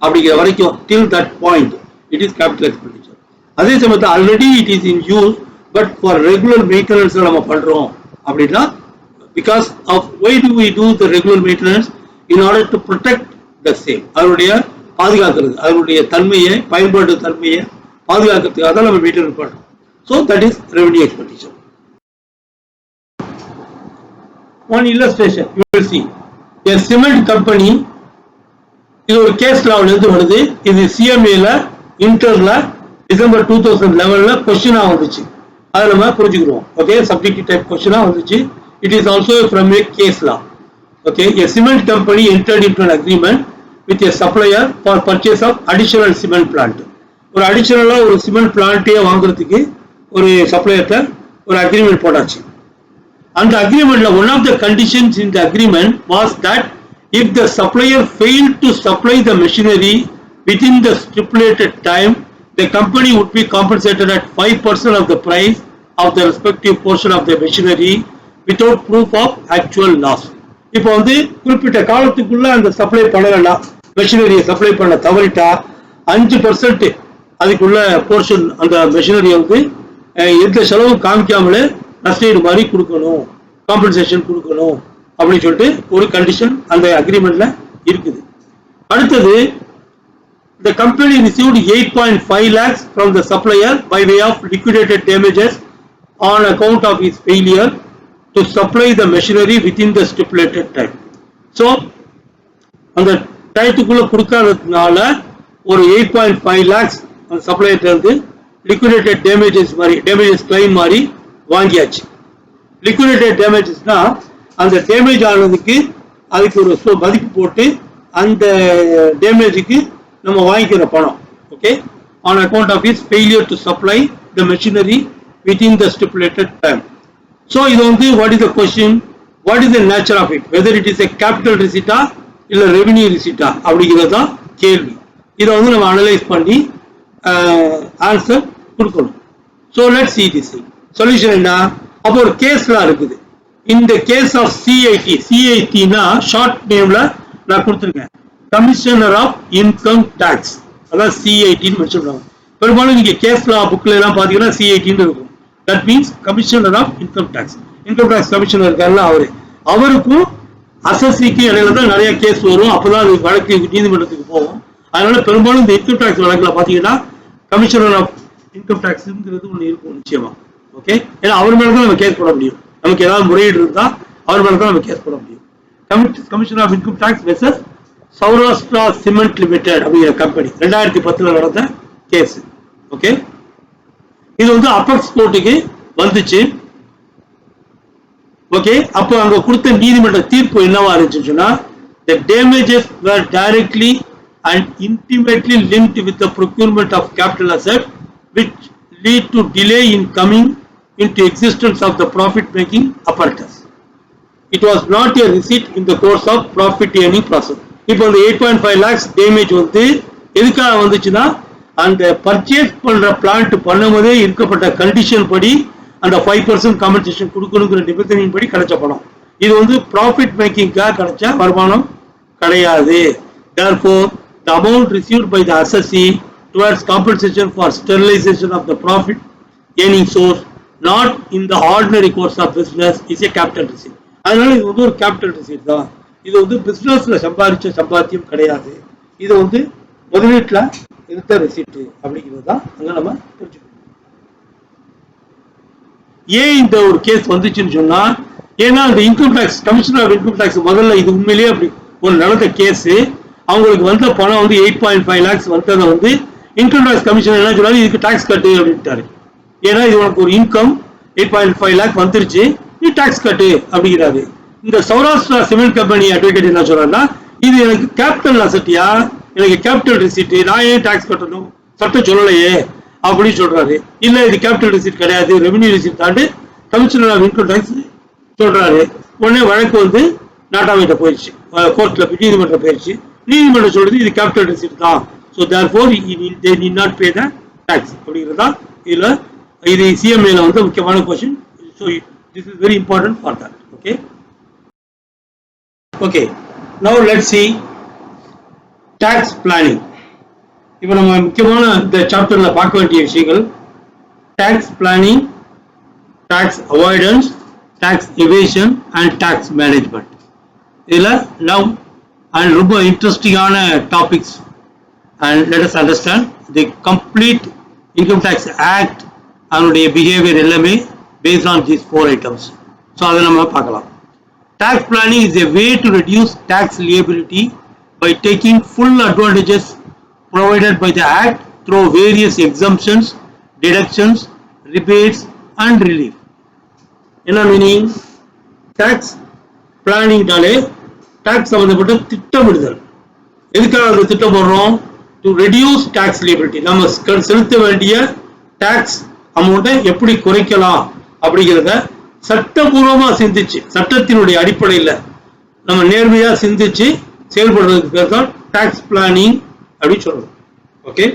அப்படிங்கிற வரைக்கும், till that point it is capital expenditure. அதே சமயத்தில் already it is in use, but for regular maintenance நம்ம பண்ணுறோம் அப்படின்னா, because of why do we do the regular maintenance? In order to protect the same, அதனுடைய பாதுகாக்கிறது, அதனுடைய தன்மையை, பயன்பாட்டு தன்மையை பாதுகாக்கிறதுக்காக தான் நம்ம மெயின்டெனன்ஸ் பண்ணுறோம். So that is revenue expenditure. One illustration you will see, a cement company, இது ஒரு கேஸ் லாவில் இருந்து வருது. இது சிஎம்ஏல இன்டர்ல டிசம்பர் 2011ல கொஸ்டினா வந்துச்சு. அதை நம்ம புரிஞ்சுக்கிறோம். ஓகே, சப்ஜெக்டிவ் டைப் கொஸ்டினா வந்துச்சு. It is also from a case law. Okay, a cement company entered into an agreement with a supplier for purchase of additional cement plant. ஒரு அடிஷனலா ஒரு சிமெண்ட் பிளான்ட்டே வாங்குறதுக்கு ஒரு சப்ளையர்ட்ட ஒரு அக்ரிமெண்ட் போட்டாச்சு. And the agreement, one of the conditions in the agreement was that if the supplier failed to supply the machinery within the stipulated time, the company would be compensated at 5% of the price of the respective portion of the machinery without proof of actual loss. இப்போ வந்து குறிப்பிட்ட காலத்துக்குள்ள அந்த சப்ளை பண்ணலாம், மெஷினரியை சப்ளை பண்ண தவறிட்டா 5% அதுக்குள்ள போர்ஷன் அந்த மெஷினரியை வந்து எந்த செலவும் காமிக்காமலே நஷ்டஈடு மாதிரி கொடுக்கணும், காம்பன்சேஷன் கொடுக்கணும் அப்படின்னு சொல்லிட்டு ஒரு கண்டிஷன் அந்த அக்ரிமெண்ட்ல இருக்குது. அடுத்தது, the company received 8.5 lakhs from the supplier by way of liquidated damages on account of his failure to supply the machinery within the stipulated time. So அந்த டயத்துக்குள்ள கொடுக்காததுனால ஒரு 8.5 lakhs அந்த சப்ளையர்ட்ட இருந்து லிக்விடேட்டட் டேமேஜஸ் மாதிரி, டேமேஜஸ் கிளைம் மாதிரி வாங்கியாச்சு. லிக்விடேட்டட் டேமேஜஸ்னா அந்த டேமேஜ் ஆனதுக்கு அதுக்கு ஒரு மதிப்பு போட்டு அந்த டேமேஜுக்கு நம்ம வாங்கிக்கிற பணம். Okay, on account of his failure to supply the machinery within the stipulated time. So இது வந்து what is the question, what is the nature of it, whether it is a capital ரிசிட்டா இல்லை ரெவென்யூ ரிசிட்டா அப்படிங்கிறது தான் கேள்வி. இதை வந்து நம்ம அனலைஸ் பண்ணி ஆன்சர் கொடுக்கணும். So let's see this thing. Solution என்ன? அப்போ ஒரு கேஸ்லாம் இருக்குது. இந்த கேஸ் ஆஃப் சிஐடி, சிஐடினா ஷார்ட் நேம்ல நான் கொடுத்துருக்கேன், கமிஷனர் ஆஃப் இன்கம் டாக்ஸ், அதான் சிஐடின்னு வச்சுருக்காங்க. பெரும்பாலும் நீங்க கேஸ் லா புக்ல எல்லாம் பாத்தீங்கன்னா சிஐடின்னு இருக்கும். That means commissioner of income tax. Income tax commissioner இருக்காருல்ல அவருக்கும் அசஸ்சிக்கு இடையில தான் நிறைய கேஸ் வரும். அப்பதான் அது வழக்கு நீதிமன்றத்துக்கு போகும். அதனால பெரும்பாலும் இந்த இன்கம் டாக்ஸ் வழக்குல பாத்தீங்கன்னா கமிஷனர் ஆஃப் இன்கம் டாக்ஸ்ங்கிறது ஒன்று இருக்கும் நிச்சயமா. ஓகே, ஏன்னா அவர் மேல தான் நம்ம கேஸ் போட முடியும். நமக்கு ஏதாவது முறையீடு இருந்தா அவர் மேல தான் நம்ம கேஸ் போட முடியும். Commissioner of income tax versus Saurashtra cement limited அப்படிங்கிற கம்பெனி 2010 நடந்த கேஸ். ஓகே, இது வந்து அப்பெக்ஸ் கோர்ட்டுக்கு வந்துச்சு. ஓகே, அப்போ அங்க கொடுத்த நீதிமன்ற தீர்ப்பு என்னவா இருந்துச்சுன்னா, the damages were directly and intimately linked with the procurement of capital asset which lead to delay in coming into existence of the profit making apparatus. It was not a receipt in the course of profit earning process. இப்போ அந்த 8.5 lakhs டேமேஜ் வந்து எதுக்காக வந்துச்சுன்னா, அந்த பர்ச்சேஸ் பண்ற பிளான்ட் பண்ணும்போதே இருக்கப்பட்ட கண்டிஷன் படி அந்த 5% காம்பன்சேஷன் கொடுக்கணுங்கிற நிபந்தனையின் படி கிடைச்ச பணம். இது வந்து ப்ராஃபிட் மேக்கிங்காக கிடைச்ச வருமானம் கிடையாது. Therefore, the amount received by the assessee towards compensation for sterilization of the profit earning source not in the ordinary course of business is a capital receipt. அதனால இது வந்து ஒரு கேபிட்டல் ரிசீட் தான். இது வந்து பிசினஸ்ல சம்பாதிச்ச சம்பாத்தியம் கிடையாது. இது வந்து முதலீட்டுல எடுத்த ரிசீட் அப்படிங்கிறது தான் அங்க நம்ம புரிஞ்சுக்கணும். ஏன் இந்த ஒரு கேஸ் வந்துச்சுன்னு சொன்னா, ஏன்னா அந்த income tax commissioner of income tax முதல்ல இது உண்மையிலேயே அப்படி ஒரு நடந்த கேஸ். அவங்களுக்கு வந்த பணம் வந்து 8.5 lakhs வந்ததை வந்து இன்கம் டாக்ஸ் கமிஷனர் என்ன சொன்னாரு, இதுக்கு டாக்ஸ் கட்டு அப்படின்ட்டாரு. ஏன்னா இது உனக்கு ஒரு இன்கம், 8.5 lakh வந்துருச்சு, நீ டாக்ஸ் கட்டு அப்படிங்கிறாரு. இந்த சௌராஷ்டிரா சிமெண்ட் கம்பெனி அட்வொகேட் என்ன சொல்றாருன்னா, இது எனக்கு கேபிட்டல் அசெட்டியா, எனக்கு கேபிட்டல் ரிசிப்ட், நான் ஏன் டாக்ஸ் கட்டணும், சட்டம் சொல்லலையே அப்படின்னு சொல்றாரு. இல்ல இது கேபிட்டல் ரிசிப்ட் கிடையாது, ரெவன்யூ ரிசிப்ட் தாண்டு கமிஷனர் ஆஃப் இன்கம் டாக்ஸ் சொல்றாரு. உடனே வழக்கு வந்து நாட்டாமையிட்ட போயிடுச்சு, கோர்ட்ல நீதிமன்றம் போயிடுச்சு. நீதிமன்றம் சொல்றது இது கேபிட்டல் ரிசிப்ட் தான், so therefore they need not pay the tax அப்படிங்கிறதா இதுல இது சிஎம்ஏல வந்து முக்கியமான question. So this is very important for that. Okay okay now let's see tax planning. இப்போ நம்ம முக்கியமான இந்த சாப்டர்ல பார்க்க வேண்டிய விஷயங்கள் tax planning, tax avoidance, tax evasion and tax management. இதில் நவ் அண்ட் ரொம்ப இன்ட்ரெஸ்டிங்கான topics. And let us understand the complete income tax act, அதனுடைய பிஹேவியர் எல்லாமே பேஸ்ட் ஆன் தீஸ் 4 items. ஸோ அதை நம்ம பார்க்கலாம். Tax planning is a way to reduce tax liability by taking full advantages provided by the Act through various exemptions, deductions, rebates and relief. என்ன மீனிங்? டாக்ஸ் பிளானிங்னாலே டாக்ஸ் சம்பந்தப்பட்ட திட்டமிடுதல். எதுக்காக அந்த திட்டம் போடுறோம்? To reduce tax liability. நம்ம செலுத்த வேண்டிய டாக்ஸ் அமௌண்ட்டை எப்படி குறைக்கலாம் அப்படிங்கிறத சட்டபூர்வமா சிந்திச்சு, சட்டத்தினுடைய அடிப்படையில் நம்ம நேர்மையா சிந்திச்சு செயல்படுறதுக்கு பேர் தான் டாக்ஸ் பிளானிங் அப்படின்னு சொல்றோம். ஓகே,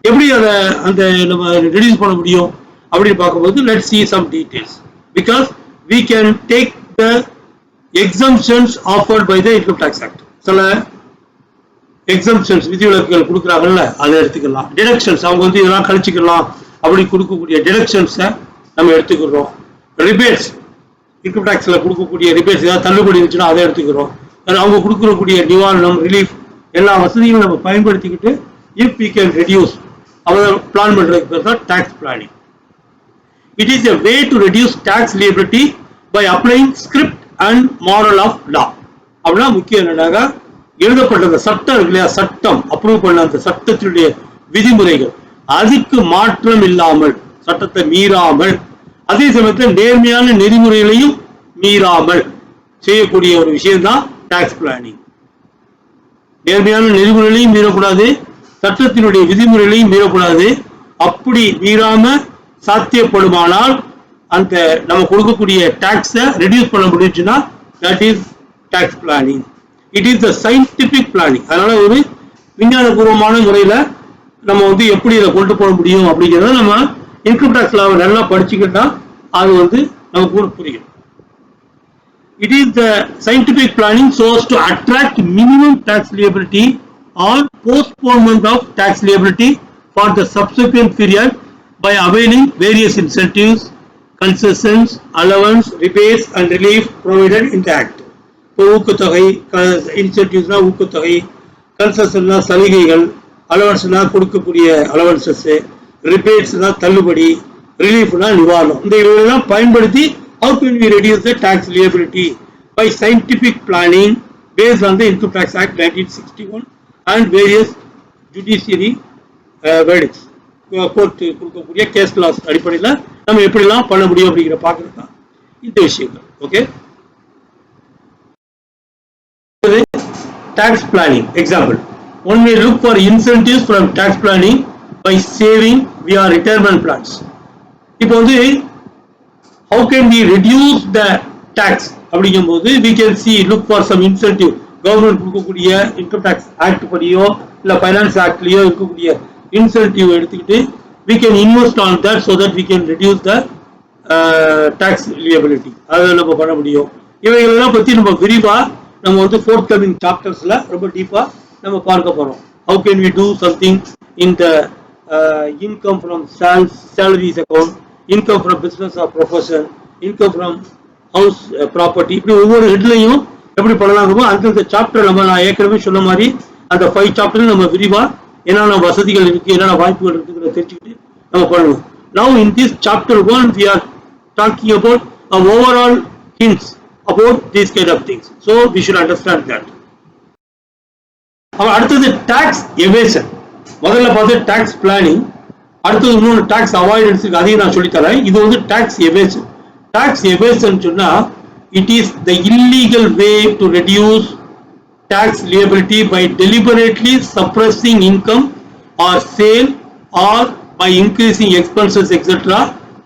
எப்படி அதை அந்த நம்ம ரெடியூஸ் பண்ண முடியும் அப்படின்னு பார்க்கும்போது let's see some details, because we can take the exemptions offered by the Income Tax Act. சில exemptions விதிவிலக்குகள் கொடுக்குறாங்கல்ல, அதை எடுத்துக்கலாம். டிடக்ஷன்ஸ், அவங்க வந்து இதெல்லாம் கழிச்சுக்கலாம் அப்படி கொடுக்கக்கூடிய டிடக்ஷன்ஸை நம்ம எடுத்துக்கிறோம். ரிபேட்ஸ், இன்கம் டாக்ஸ்ல கொடுக்கக்கூடிய ரிபேட்ஸ் ஏதாவது தள்ளுபடி இருந்துச்சுன்னா அதை எடுத்துக்கிறோம். அவங்க கொடுக்கக்கூடிய நிவாரணம், ரிலீஃப், எல்லா வசதிகளும் நம்ம பயன்படுத்திக்கிட்டு if we can reduce our plan பண்றதுக்கு பேர் தான் tax planning. It is a way to reduce tax liability by applying script and moral of law. அப்படின்னா முக்கியம் என்னன்னா, எழுதப்பட்ட சட்டம் இருக்கு இல்லையா, சட்டம் அப்ரூவ் பண்ண அந்த சட்டத்தினுடைய விதிமுறைகள் அதுக்கு மாற்றம் இல்லாமல், சட்டத்தை மீறாமல், அதே சமயத்தில் நேர்மையான நெறிமுறைகளையும் மீறாமல் செய்யக்கூடிய ஒரு விஷயம் தான் டாக்ஸ் பிளானிங். நேர்மையான நெறிமுறைகளையும் மீறக்கூடாது, சட்டத்தினுடைய விதிமுறைகளையும் மீறக்கூடாது. அப்படி மீறாம சாத்தியப்படுமானால் அந்த நம்ம கொடுக்கக்கூடிய டாக்ஸை ரெடியூஸ் பண்ண முடிஞ்சுன்னா that is tax planning. It is the scientific planning. அதனால ஒரு விஞ்ஞானபூர்வமான முறையில நம்ம வந்து எப்படி இதை கொண்டு போக முடியும் அப்படிங்கிறத நம்ம இன்கம் டாக்ஸ் லாவை நல்லா படிச்சுக்கிட்டா அது வந்து நமக்கு கூட புரியும். It is the scientific planning so as to attract minimum tax liability or postponement of tax liability for the subsequent period by availing various incentives, concessions, allowance, rebates and relief provided in the Act. ஊக்கத்தொகை, இன்சென்டிவ்ஸ்னா ஊக்கத்தொகை, கன்செஷன்னா சலுகைகள், அலவன்ஸ்னா கொடுக்கக்கூடிய அலவன்சஸ், ரிபேட்ஸ்னா தள்ளுபடி, ரிலீஃப்னா நிவாரணம். இந்த இதெல்லாம் பயன்படுத்தி how can we reduce the tax liability by scientific planning based on the Income Tax Act 1961 and various judiciary verdicts. Court கொடுக்கக்கூடிய கேஸ் லாஸ் அடிப்படையில் நம்ம எப்படிலாம் பண்ண முடியும் அப்படிங்கிற பார்க்கறது தான் இந்த விஷயங்கள். Okay, tax planning example. One may look for incentives from tax planning by saving via retirement plans. இப்போ வந்து how can we reduce the tax அப்படிங்கும்போது we can see look for some incentive. Government கொடுக்கக்கூடிய இன்கம் டாக்ஸ் ஆக்ட் படியோ இல்ல ஃபைனான்ஸ் ஆக்ட்லயோ இருக்கக்கூடிய இன்சென்டிவ் எடுத்துக்கிட்டு we can invest on that so that we can reduce the tax liability. அதை நம்ம பண்ண முடியும். இவைகளெல்லாம் பத்தி நம்ம விரிவா நம்ம வந்து ஃபோர்த் கமிங் சாப்டர்ஸ்ல ரொம்ப டீப்பா நம்ம பார்க்க போறோம். How can we do something in the income from salaries account, income from business or profession, income from house property, இப்படி ஒவ்வொரு ஹெட்லையும் எப்படி பண்ணலாமோ அந்த சாப்டர் நம்ம நான் ஏற்கனவே சொன்ன மாதிரி அந்த 5 சாப்டர் நம்ம விரிவா என்னென்ன வசதிகள் இருக்கு, என்னென்ன வாய்ப்புகள் இருக்குங்கிறத தெரிஞ்சுக்கிட்டு நம்ம பண்ணணும். Now in this chapter 1 we are talking about overall hints about these kind of things, so we should understand that. அடுத்தது டாக்ஸ் எவேஷன். முதல்ல பார்த்து டாக்ஸ் பிளானிங், அடுத்தது இன்னொரு டாக்ஸ் அவாய்டன்ஸ் இருக்கு, அதையும் நான் சொல்லித்தரேன். இது வந்து டாக்ஸ் எவேஷன். டாக்ஸ் எவேஷன் சொன்னா it is the illegal way to reduce tax liability by deliberately suppressing income or sale or by increasing expenses etc.,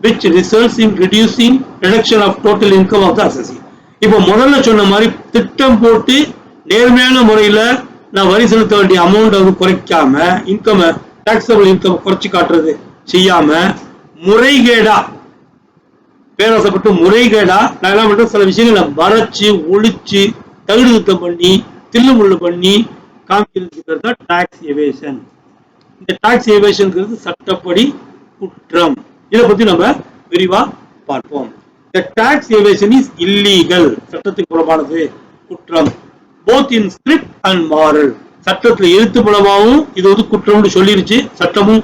which results in reduction of total income of the assessee. இப்போ முதல்ல சொன்ன மாதிரி திட்டம் போட்டு நேர்மையான முறையில நான் வரி செலுத்த வேண்டிய அமௌண்ட் வந்து குறைக்காம இன்கம் டாக்ஸபிள் இன்கம் குறைச்சி காட்டுறது செய்யாம முறைகேடா பேராசப்பட்டு முறைகேடா நான் என்ன பண்றேன், சில விஷயங்களை மறைச்சு ஒழிச்சு தகுதி திருத்தம் பண்ணி தில்லுமுள்ளு பண்ணி காமிக்கிறது தான் டாக்ஸ் எவேஷன். இந்த டாக்ஸ் எவேஷன்ங்கிறது சட்டப்படி குற்றம். இதை பத்தி நம்ம விரிவா பார்ப்போம். The tax evasion is illegal, சட்டத்துக்கு புறம்பானது, குற்றம். Both in script and moral. சட்டத்துல எழுத்து மூலமாவும் இது வந்து குற்றம்னு சொல்லிருச்சு, சட்டமும்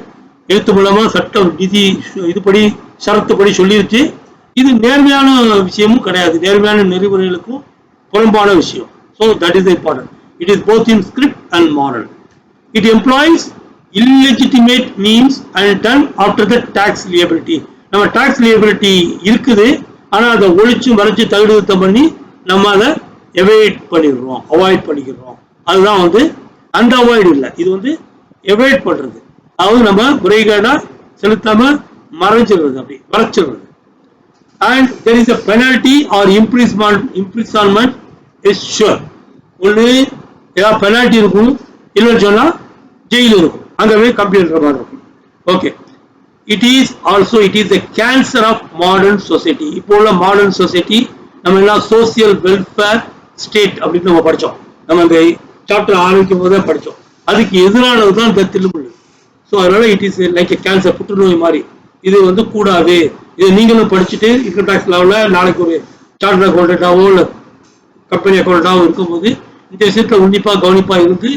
எழுத்து மூலமா சட்டம் விதி இதுபடி சரத்துப்படி சொல்லிருச்சு. இது நேர்மையான விஷயமும் கிடையாது, நேர்மையான நெறிமுறைகளுக்கும் புறம்பான விஷயம். So that is important. It is both in script and moral. It employs illegitimate means and done after the tax liability. நம்ம tax liability இருக்குது, ஆனா அதை ஒழிச்சு மறைச்சு தகுதித்தம் பண்ணி நம்ம அதை எவாய்ட் பண்ணிடுறோம், அவாய்ட் பண்ணிக்கிறோம். அதுதான் வந்து அந்த அவாய்டு இல்லை, இது வந்து எவாய்ட் பண்றது. அதாவது நம்ம முறைகேடா செலுத்தாம மறைச்சிடுறது, அப்படி மறைச்சிடுறது. And there is a penalty or imprisonment is sure. ஒன்று ஏதாவது பெனால்டி இருக்கும், இல்லைன்னு சொன்னா ஜெயில் இருக்கும், அங்க போய் கம்ப்ளைண்ட் மாதிரி இருக்கும். Okay, it is a cancer of modern society. இப்போ உள்ள மாடர்ன் சொசைட்டி நம்ம எல்லாம் சோசியல் வெல்ஃபேர் ஸ்டேட் அப்படின்னு நம்ம படிச்சோம், நம்ம இந்த சாப்டர் ஆரம்பிக்கும் போதே படிச்சோம். அதுக்கு எதிரானது தான் இந்த தில்லுமுள்ளு. ஸோ அதனால it is like a cancer, புற்றுநோய் மாதிரி. இது வந்து கூடாது. இது நீங்களும் படிச்சுட்டு இன்கம் டேக்ஸ் லெவலில் நாளைக்கு ஒரு சார்ட்டர் அக்கௌண்டன்டாவோ இல்லை கம்பெனி அக்கௌண்டன்டாவோ இருக்கும்போது இந்த விஷயத்துல உன்னிப்பா கவனிப்பா இருந்து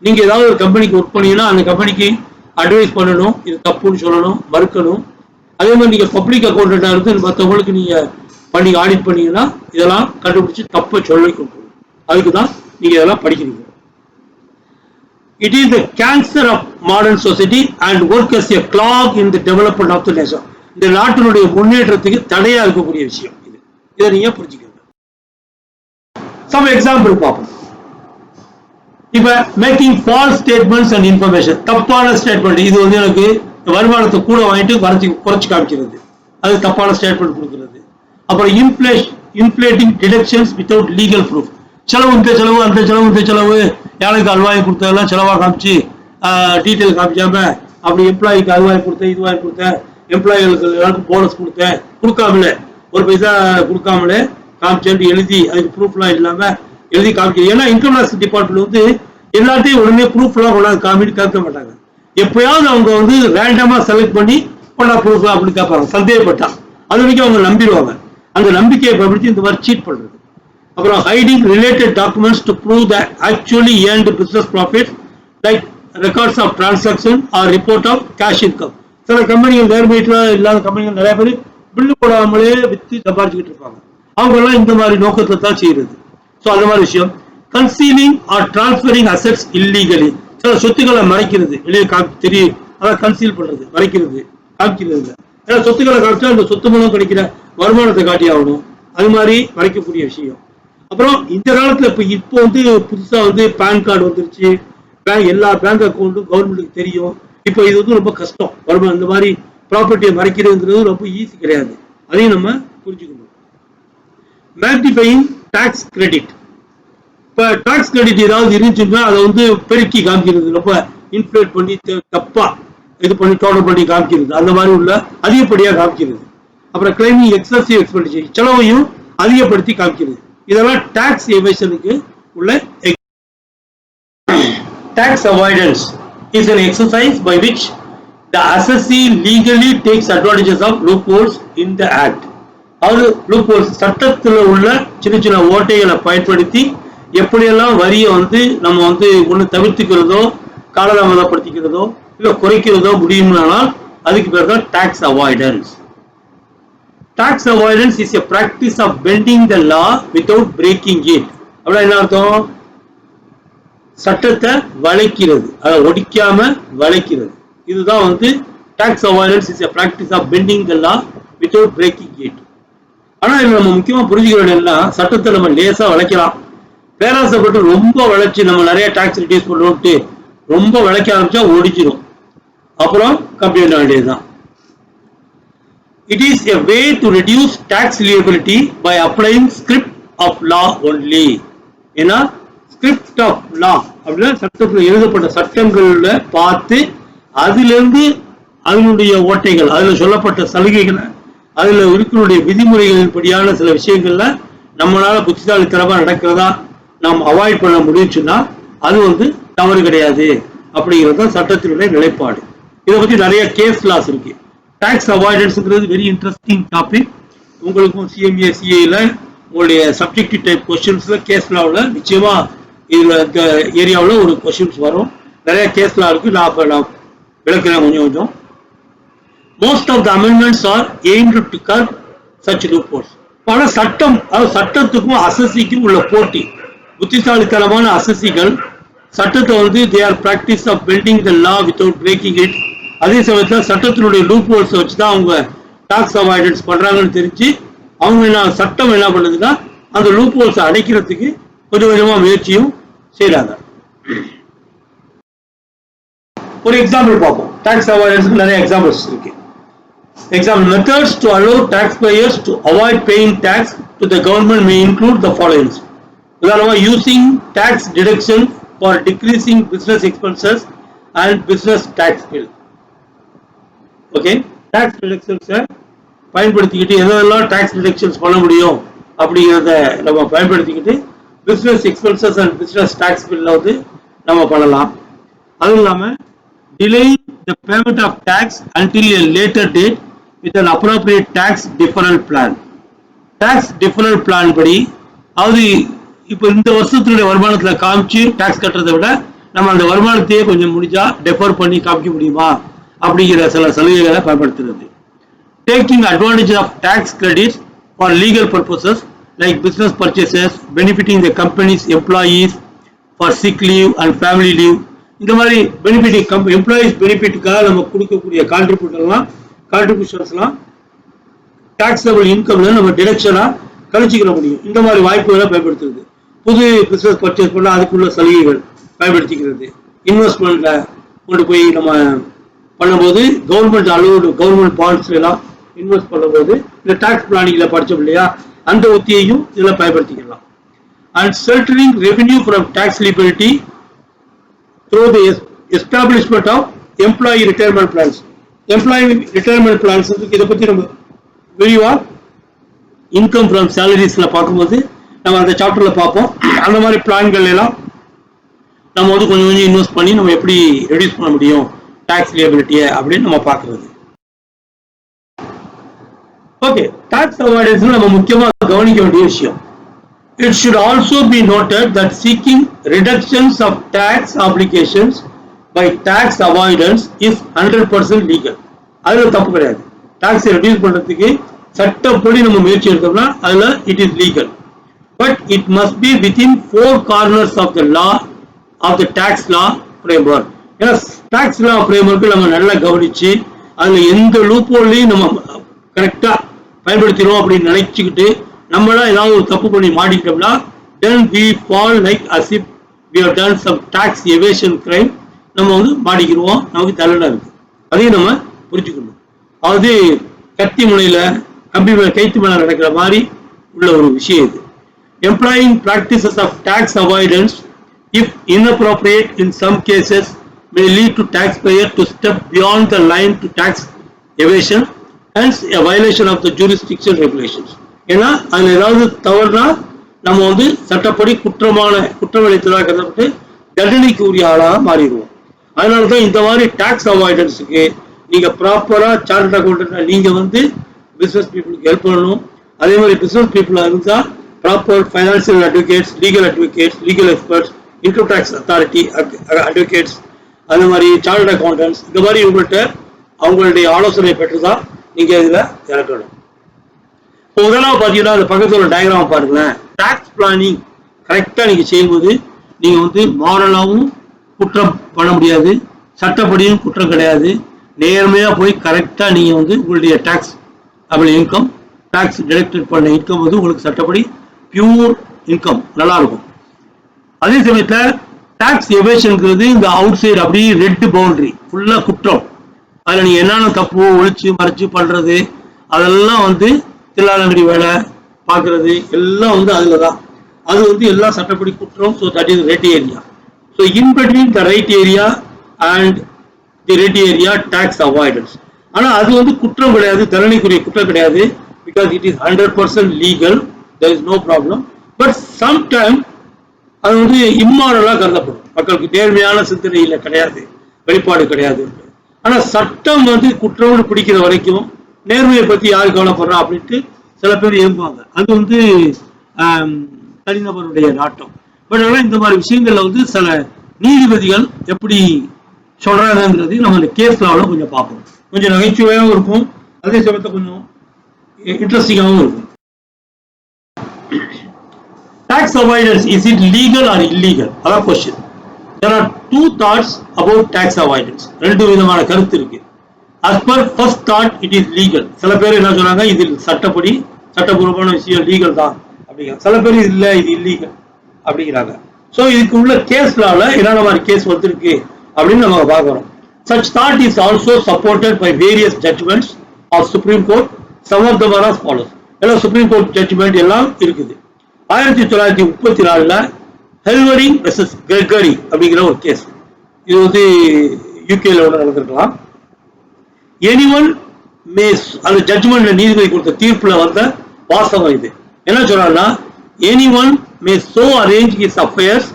நீங்க ஏதாவது ஒரு கம்பெனிக்கு ஒர்க் பண்ணீங்கன்னா அந்த கம்பெனிக்கு அட்வைஸ் பண்ணணும், இது தப்புன்னு சொல்லணும், மறுக்கணும். அதே மாதிரி நீங்க பப்ளிக் அக்கௌண்டன்டா இருந்து மற்றவங்களுக்கு நீங்க பண்ணி ஆடிட் பண்ணீங்கன்னா இதெல்லாம் கண்டுபிடிச்சு தப்பை சொல்லி கொடுக்கணும். அதுக்கு தான் நீங்க இதெல்லாம் படிக்கிறீங்க. It is the cancer of modern society and work as a clog in the development of the nation. இந்த நாட்டினுடைய முன்னேற்றத்துக்கு தடையா இருக்கக்கூடிய விஷயம் இது. இதை நீங்க புரிஞ்சுக்கணும். Some example பார்ப்போம். இப்ப making false statements and information, தப்பான ஸ்டேட்மெண்ட். இது வந்து எனக்கு வருமானத்தை கூட வாங்கிட்டு குறைச்சு காமிக்கிறது, அது தப்பான ஸ்டேட்மெண்ட் கொடுக்கிறது. அப்புறம் inflating deductions without legal proof. செலவு இந்த செலவு அந்த செலவு இந்த செலவு, யாருக்கு அல்வாய் கொடுத்ததெல்லாம் செலவா காமிச்சு டீட்டெயில் காமிக்காம அப்படி எம்ப்ளாய்க்கு அல்வாய் கொடுத்தேன், இது வாங்கி கொடுத்தேன், எம்ப்ளாய்களுக்கு எல்லாருக்கும் போனஸ் கொடுத்தேன், கொடுக்காமலே ஒரு பைசா கொடுக்காமலே காமிச்சேன்னு எழுதி அதுக்கு ப்ரூஃப்லாம் இல்லாம எழுதி காமிக்க. ஏன்னா இன்கம் டேக்ஸ் டிபார்ட்மெண்ட் வந்து எல்லாத்தையும் உடனே ப்ரூஃப்லாம் கொண்டாந்து காமிட்டு கேட்க மாட்டாங்க. எப்பயாவது அவங்க வந்து ரேண்டமா செலக்ட் பண்ணி கொண்டா ப்ரூஃப் அப்படி கேட்பாங்க, சந்தேகப்பட்டா அது வரைக்கும் அவங்க நம்பிடுவாங்க. அந்த நம்பிக்கையை பயன்படுத்தி இந்த மாதிரி சீட் பண்றது. அப்புறம் hiding related documents to prove the actually earned business profit like records of transaction or report of cash income. சில கம்பெனிகள் நேர்மையில இல்லாத கம்பெனிகள் நிறைய பேர் பில்லு போடாமலே வித்து சம்பாதிச்சுக்கிட்டு இருப்பாங்க. அவங்க எல்லாம் இந்த மாதிரி நோக்கத்தை தான் செய்யறது. ஸோ அந்த மாதிரி விஷயம். Concealing or transferring assets illegally, சில சொத்துக்களை மறைக்கிறது, வெளியே தெரியும், அதான் கன்சீல் பண்றது, மறைக்கிறது, காமிக்கிறது இல்லை. ஏன்னா சொத்துக்களை காமிச்சா அந்த சொத்து மூலம் கிடைக்கிற வருமானத்தை காட்டி ஆகணும், அது மாதிரி மறைக்கக்கூடிய விஷயம். அப்புறம் இந்த காலத்துல இப்போ வந்து புதுசா வந்து பேன் கார்டு வந்துருச்சு, எல்லா பேங்க் அக்கௌண்ட்டும் கவர்மெண்ட்டுக்கு தெரியும். இப்போ இது வந்து ரொம்ப கஷ்டம், வருமானம் இந்த மாதிரி ப்ராப்பர்ட்டியை மறைக்கிறதுங்கிறது ரொம்ப ஈஸி கிடையாது, அதையும் நம்ம புரிஞ்சுக்கணும். Magnifying tax credit. இப்போ டாக்ஸ் கிரெடிட் ஏதாவது இருந்துச்சுன்னா அதை வந்து பெருக்கி காமிக்கிறது, ரொம்ப இன்ஃப்ளேட் பண்ணி தப்பா இது பண்ணி டோட்டல் பண்ணி காமிக்கிறது, அந்த மாதிரி உள்ள அதிகப்படியா காமிக்கிறது. அப்புறம் கிளைமிங் எக்ஸசிவ் எக்ஸ்பெண்டிச்சர், செலவையும் அதிகப்படுத்தி காமிக்கிறது. இதெல்லாம் டாக்ஸ் எவேஷனுக்கு உள்ள. Tax avoidance is an exercise by which the assessee legally takes advantages of loopholes in the act. அதாவது loopholes சட்டத்தில் உள்ள சின்ன சின்ன ஓட்டைகளை பயன்படுத்தி எப்படியெல்லாம் வரியை வந்து நம்ம வந்து ஒன்று தவிர்த்துக்கிறதோ காலதாமதப்படுத்திக்கிறதோ இல்லை குறைக்கிறதோ முடியும்னால் அதுக்கு பேர் தான் tax avoidance. Tax avoidance is a practice of bending the law without breaking it. அப்படின்னா என்ன அர்த்தம்? சட்டத்தை வளைக்கிறது, அதை ஒடிக்காம வளைக்கிறது. இதுதான் வந்து tax avoidance is a practice of bending the law without breaking it. ஆனா இதுல நம்ம முக்கியமா புரிஞ்சுக்க வேண்டியதுன்னா சட்டத்தை நம்ம லேசா வளைக்கலாம். பேராசைப்பட்டு ரொம்ப வளைச்சு நம்ம நிறைய டாக்ஸ் ரிடியூஸ் பண்ணுவோம்ட்டு ரொம்ப வளைக்க ஆரம்பிச்சா ஒடிச்சிடும். அப்புறம் கம்ப்ளைண்ட் வேண்டியதுதான். It is a way to reduce tax liability by applying script of law only. ஏன்னா ஸ்கிரிப்ட் ஆஃப் லா அப்படின்னா சட்டத்தில் எழுதப்பட்ட சட்டங்கள்ல பார்த்து அதிலிருந்து அதனுடைய ஓட்டைகள், அதுல சொல்லப்பட்ட சலுகைகளை, அதுல இருக்கிற விதிமுறைகளின் படியான சில விஷயங்கள்ல நம்மளால புத்திசாலித்தனமா நடக்கிறதா நாம் அவாய்ட் பண்ண முடியுச்சுன்னா அது வந்து தவறு கிடையாது அப்படிங்கிறது சட்டத்தினுடைய நிலைப்பாடு. இதை பத்தி நிறைய கேஸ் லாஸ் இருக்கு. டாக்ஸ் அவாய்டன்ஸ்ங்கிறது வெரி இன்ட்ரெஸ்டிங் டாபிக். உங்களுக்கும் சிஎம்ஏ சிஏல உங்களுடைய சப்ஜெக்டிவ் டைப் கொஸ்டின்ஸ்ல கேஸ் லாவில் நிச்சயமா இதுல இந்த ஏரியாவில் ஒரு கொஸ்டின்ஸ் வரும். நிறைய கேஸ் லா இருக்கு. நான் விளக்குறேன் கொஞ்சம். Most of the amendments are aimed to curb such loopholes. ஆனா சட்டம், சட்டத்துக்கும் அசசிக்கும் உள்ள போட்டி, புத்திசாலித்தனமான அசசிகள் சட்டத்தை வந்து they are practice of bending the law without breaking it. அதே சமயத்தில் சட்டத்தினுடைய லூப் ஹோல்ஸ் வச்சுதான் அவங்க டாக்ஸ் அவாய்டன்ஸ் பண்றாங்கன்னு தெரிஞ்சு அவங்க சட்டம் என்ன பண்ணுதுன்னா அந்த லூப் ஹோல்ஸ் அடைக்கிறதுக்கு கொஞ்சம் கொஞ்சமா முயற்சியும் செய்யறாங்க. ஒரு எக்ஸாம்பிள் பார்ப்போம். டாக்ஸ் அவாய்டன்ஸ்க்கு நிறைய எக்ஸாம்பிள்ஸ் இருக்கு. Example methods to allow taxpayers to avoid paying tax to the government may include the following. உதாரணமா using tax deduction for decreasing business expenses and business tax bill. Okay, tax deductions பயன்படுத்திக்கிட்டு எதெல்லாம் tax deductions பண்ண முடியும் அப்படிங்கிறத நம்ம பயன்படுத்திக்கிட்டு business expenses and business tax bill வந்து நம்ம பண்ணலாம். அதுவும் இல்லாம delaying the payment of tax until a later date with an appropriate tax deferral plan. Tax deferral plan படி அது இப்போ இந்த வருஷத்துடைய வருமானத்தில் காமிச்சு டாக்ஸ் கட்டுறதை விட நம்ம அந்த வருமானத்தையே கொஞ்சம் முடிஞ்சா டெஃபர் பண்ணி காமிக்க முடியுமா அப்படிங்கிற சில சலுகைகளை பயன்படுத்துறது. Taking advantage of tax credits for legal purposes like business purchases, benefiting the company's employees for sick leave and family leave. இந்த மாதிரி பெனிஃபிட் எம்ப்ளாயிஸ் பெனிஃபிட்டுக்காக நம்ம கொடுக்கக்கூடிய கான்ட்ரிபியூஷன்ஸ்லாம் டாக்ஸபிள் இன்கம்ல நம்ம டிடக்ஷனா கழிச்சிக்கிற முடியும். இந்த மாதிரி வாய்ப்புகளை பயன்படுத்துறது. புது பிசினஸ் பர்ச்சேஸ் பண்ண அதுக்குள்ள சலுகைகள் பயன்படுத்திக்கிறது. இன்வெஸ்ட்மெண்ட்ல கொண்டு போய் நம்ம பண்ணும்போது கவர்மெண்ட் அலோடு கவர்மெண்ட் பாண்ட்ஸ்ல எல்லாம் இன்வெஸ்ட் பண்ணும்போது இந்த டாக்ஸ் பிளானிங்ல படிச்சோம் இல்லையா, அந்த உத்தியையும் இதுல பயன்படுத்திக்கலாம். And sheltering revenue from tax liability through the establishment of employee retirement plans. Employee retirement plans இதை பத்தி நம்ம விரிவா இன்கம் ஃப்ரம் சேலரிஸ்ல பார்க்கும்போது நம்ம அந்த சாப்டர்ல பார்ப்போம். அந்த மாதிரி பிளான்கள் எல்லாம் நம்ம வந்து கொஞ்சம் கொஞ்சம் இன்வெஸ்ட் பண்ணி நம்ம எப்படி ரெடியூஸ் பண்ண முடியும் டாக்ஸ் லியபிலிட்டியை அப்படின்னு நம்ம பார்க்கறது. ஓகே, டாக்ஸ் அவாய்டன்ஸ் நம்ம முக்கியமா கவனிக்க வேண்டிய விஷயம். It should also be noted that seeking reductions of tax obligations by tax avoidance is 100% legal. அதுல தப்பு கிடையாது. டாக்ஸ் ரெடியூஸ் பண்றதுக்கு சட்டப்படி நம்ம முயற்சி எடுத்தோம்னா அதுல it is legal. But it must be within four corners of the law of the tax law framework. ஏன்னா டாக்ஸ் லா ஃப்ரேம்வொர்க் நம்ம நல்லா கவனிச்சு அதுல எந்த லூப் ஹோல்லையும் நம்ம கரெக்டா பயன்படுத்திடுவோம் அப்படின்னு நினைச்சுக்கிட்டு நம்மளா ஏதாவது ஒரு தப்பு பண்ணி மாட்டிக்கிட்டோம்னா then we fall like as if we have done some tax evasion crime. நம்ம வந்து மாட்டிக்கிடுவோம், நமக்கு தண்டனை இருக்கு. அதையும் நம்ம புரிஞ்சுக்கணும். அதாவது கத்தி முனையில கம்பி மேல கைத்து மேல நடக்கிற மாதிரி உள்ள ஒரு விஷயம் இது. Employing practices of tax avoidance, if inappropriate in some cases, may lead to taxpayer to step beyond the line to tax evasion, hence a violation of the jurisdiction regulations. ஏன்னா அதுல ஏதாவது தவறுனா நம்ம வந்து சட்டப்படி குற்றவாளித்தலாக கருதப்பட்டு தண்டனைக்கு உரிய ஆளாக மாறிடுவோம். அதனாலதான் இந்த மாதிரி டாக்ஸ் அவாய்டன்ஸுக்கு நீங்க ப்ராப்பரா சார்ட்டர்ட் அக்கௌண்டன்ட் நீங்க வந்து பிசினஸ் பீப்புளுக்கு ஹெல்ப் பண்ணணும். அதே மாதிரி பிசினஸ் பீப்புளா இருந்தா proper financial advocates, legal experts, income tax authority advocates, அது மாதிரி சார்ட்டர்ட் அக்கௌண்டன்ட்ஸ், இந்த மாதிரி உங்கள்கிட்ட அவங்களுடைய ஆலோசனை பெற்றுதான் நீங்க இதுல இறக்கணும். முதலாவது பாத்தீங்கன்னா அந்த பக்கத்துல டயக்ராம் பாருங்களேன். டாக்ஸ் பிளானிங் கரெக்டா நீங்க செய்யும்போது நீங்க வந்து மாரலாவும் குற்றம் பண்ண முடியாது, சட்டப்படியும் குற்றம் கிடையாது. நேர்மையா போய் கரெக்டா நீங்க வந்து உங்களுடைய டாக்ஸ் இன்கம் டாக்ஸ் டிடக்டட் பண்ண இன்கம் வந்து உங்களுக்கு சட்டப்படி பியூர் இன்கம் நல்லா இருக்கும். அதே சமயத்தில் டாக்ஸ் எவேஷன்ங்கிறது இந்த அவுட் சைடு அப்படியே ரெட் பவுண்டரி ஃபுல்லா குற்றம். அதுல நீங்க என்னென்ன தப்பு ஒழிச்சு மறைச்சு பண்றது அதெல்லாம் வந்து தில்லாலங்கடி வேலை பார்க்கறது எல்லாம் வந்து அதுலதான். அது வந்து எல்லாம் சட்டப்படி குற்றம். So that is red area. So in between the right area and the red area tax avoidance. ஆனா அது வந்து குற்றம் கிடையாது, தண்டனைக்குரிய குற்றம் கிடையாது. Because it is 100% legal, there is no problem. But sometime அது வந்து இம்மாரலா கருதப்படும். மக்களுக்கு நேர்மையான சிந்தனையில கிடையாது, வெளிப்பாடு கிடையாது. ஆனா சட்டம் வந்து குற்றம்னு பிடிக்கிற வரைக்கும் நேர்மையை பத்தி யாரு கவலைப்படுறா அப்படின்ட்டு சில பேர் இயங்குவாங்க. அது வந்து தனிநபருடைய நாட்டம். பட் ஆனால் இந்த மாதிரி விஷயங்கள்ல வந்து சில நீதிபதிகள் எப்படி சொல்றாங்கிறது நம்ம இந்த கேஸ் லாவில் கொஞ்சம் பார்ப்போம். கொஞ்சம் நகைச்சுவையாகவும் இருக்கும், அதே சமயத்தில் கொஞ்சம் இன்ட்ரெஸ்டிங்காகவும் இருக்கும். Tax avoidance, is it legal or illegal? அதான் question. There are two thoughts about tax avoidance. ரெண்டு விதமான கருத்து இருக்கு. As per first thought, it is legal. சில பேர் என்ன சொல்றாங்க, இது சட்டப்படி சட்டபூர்வமான விஷயம், லீகல் தான் அப்படிங்க. சில பேர் இல்ல இது இல்லீகல் அப்படிங்கிறாங்க. ஸோ இதுக்கு உள்ள கேஸ் லால என்னென்ன மாதிரி கேஸ் வந்திருக்கு அப்படின்னு நம்ம பார்க்கிறோம். Such thought is also supported by various judgments of Supreme Court. Some of them are as follows. எல்லாம் சுப்ரீம் கோர்ட் ஜட்ஜ்மெண்ட் எல்லாம் இருக்குது. 1934 ஹெல்வரிங் வெர்சஸ் கிரெகரி அப்படிங்கிற ஒரு கேஸ். இது வந்து யூகேல நடந்திருக்கலாம். எனிவன் மே, அந்த ஜட்ஜ்மெண்ட்ல நீதிபதி கொடுத்த தீர்ப்புல வந்த வாசகம் இது. என்ன சொல்றாங்கன்னா, anyone May so arrange his affairs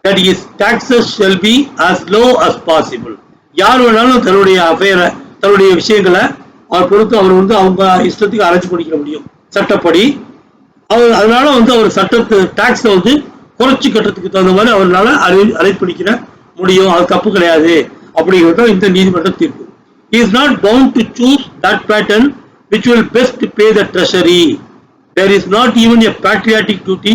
that his taxes shall be as low as possible. யார் வேணாலும் தன்னுடைய அஃபேரை, தன்னுடைய விஷயங்களை அவர் பொறுத்து அவர் வந்து அவங்க இஷ்டத்துக்கு அரேஞ்ச் பண்ணிக்க முடியும் சட்டப்படி. அவர் அதனால வந்து அவர் சட்டத்து டாக்ஸை வந்து குறைச்சி கட்டுறதுக்கு தகுந்த மாதிரி அவரால் அரேஞ்ச் பண்ணிக்கிற முடியும். அது தப்பு கிடையாது அப்படிங்கிறத இந்த நீதிமன்ற தீர்ப்பு. He is not bound to choose that pattern which will best pay the treasury. There is not even a patriotic duty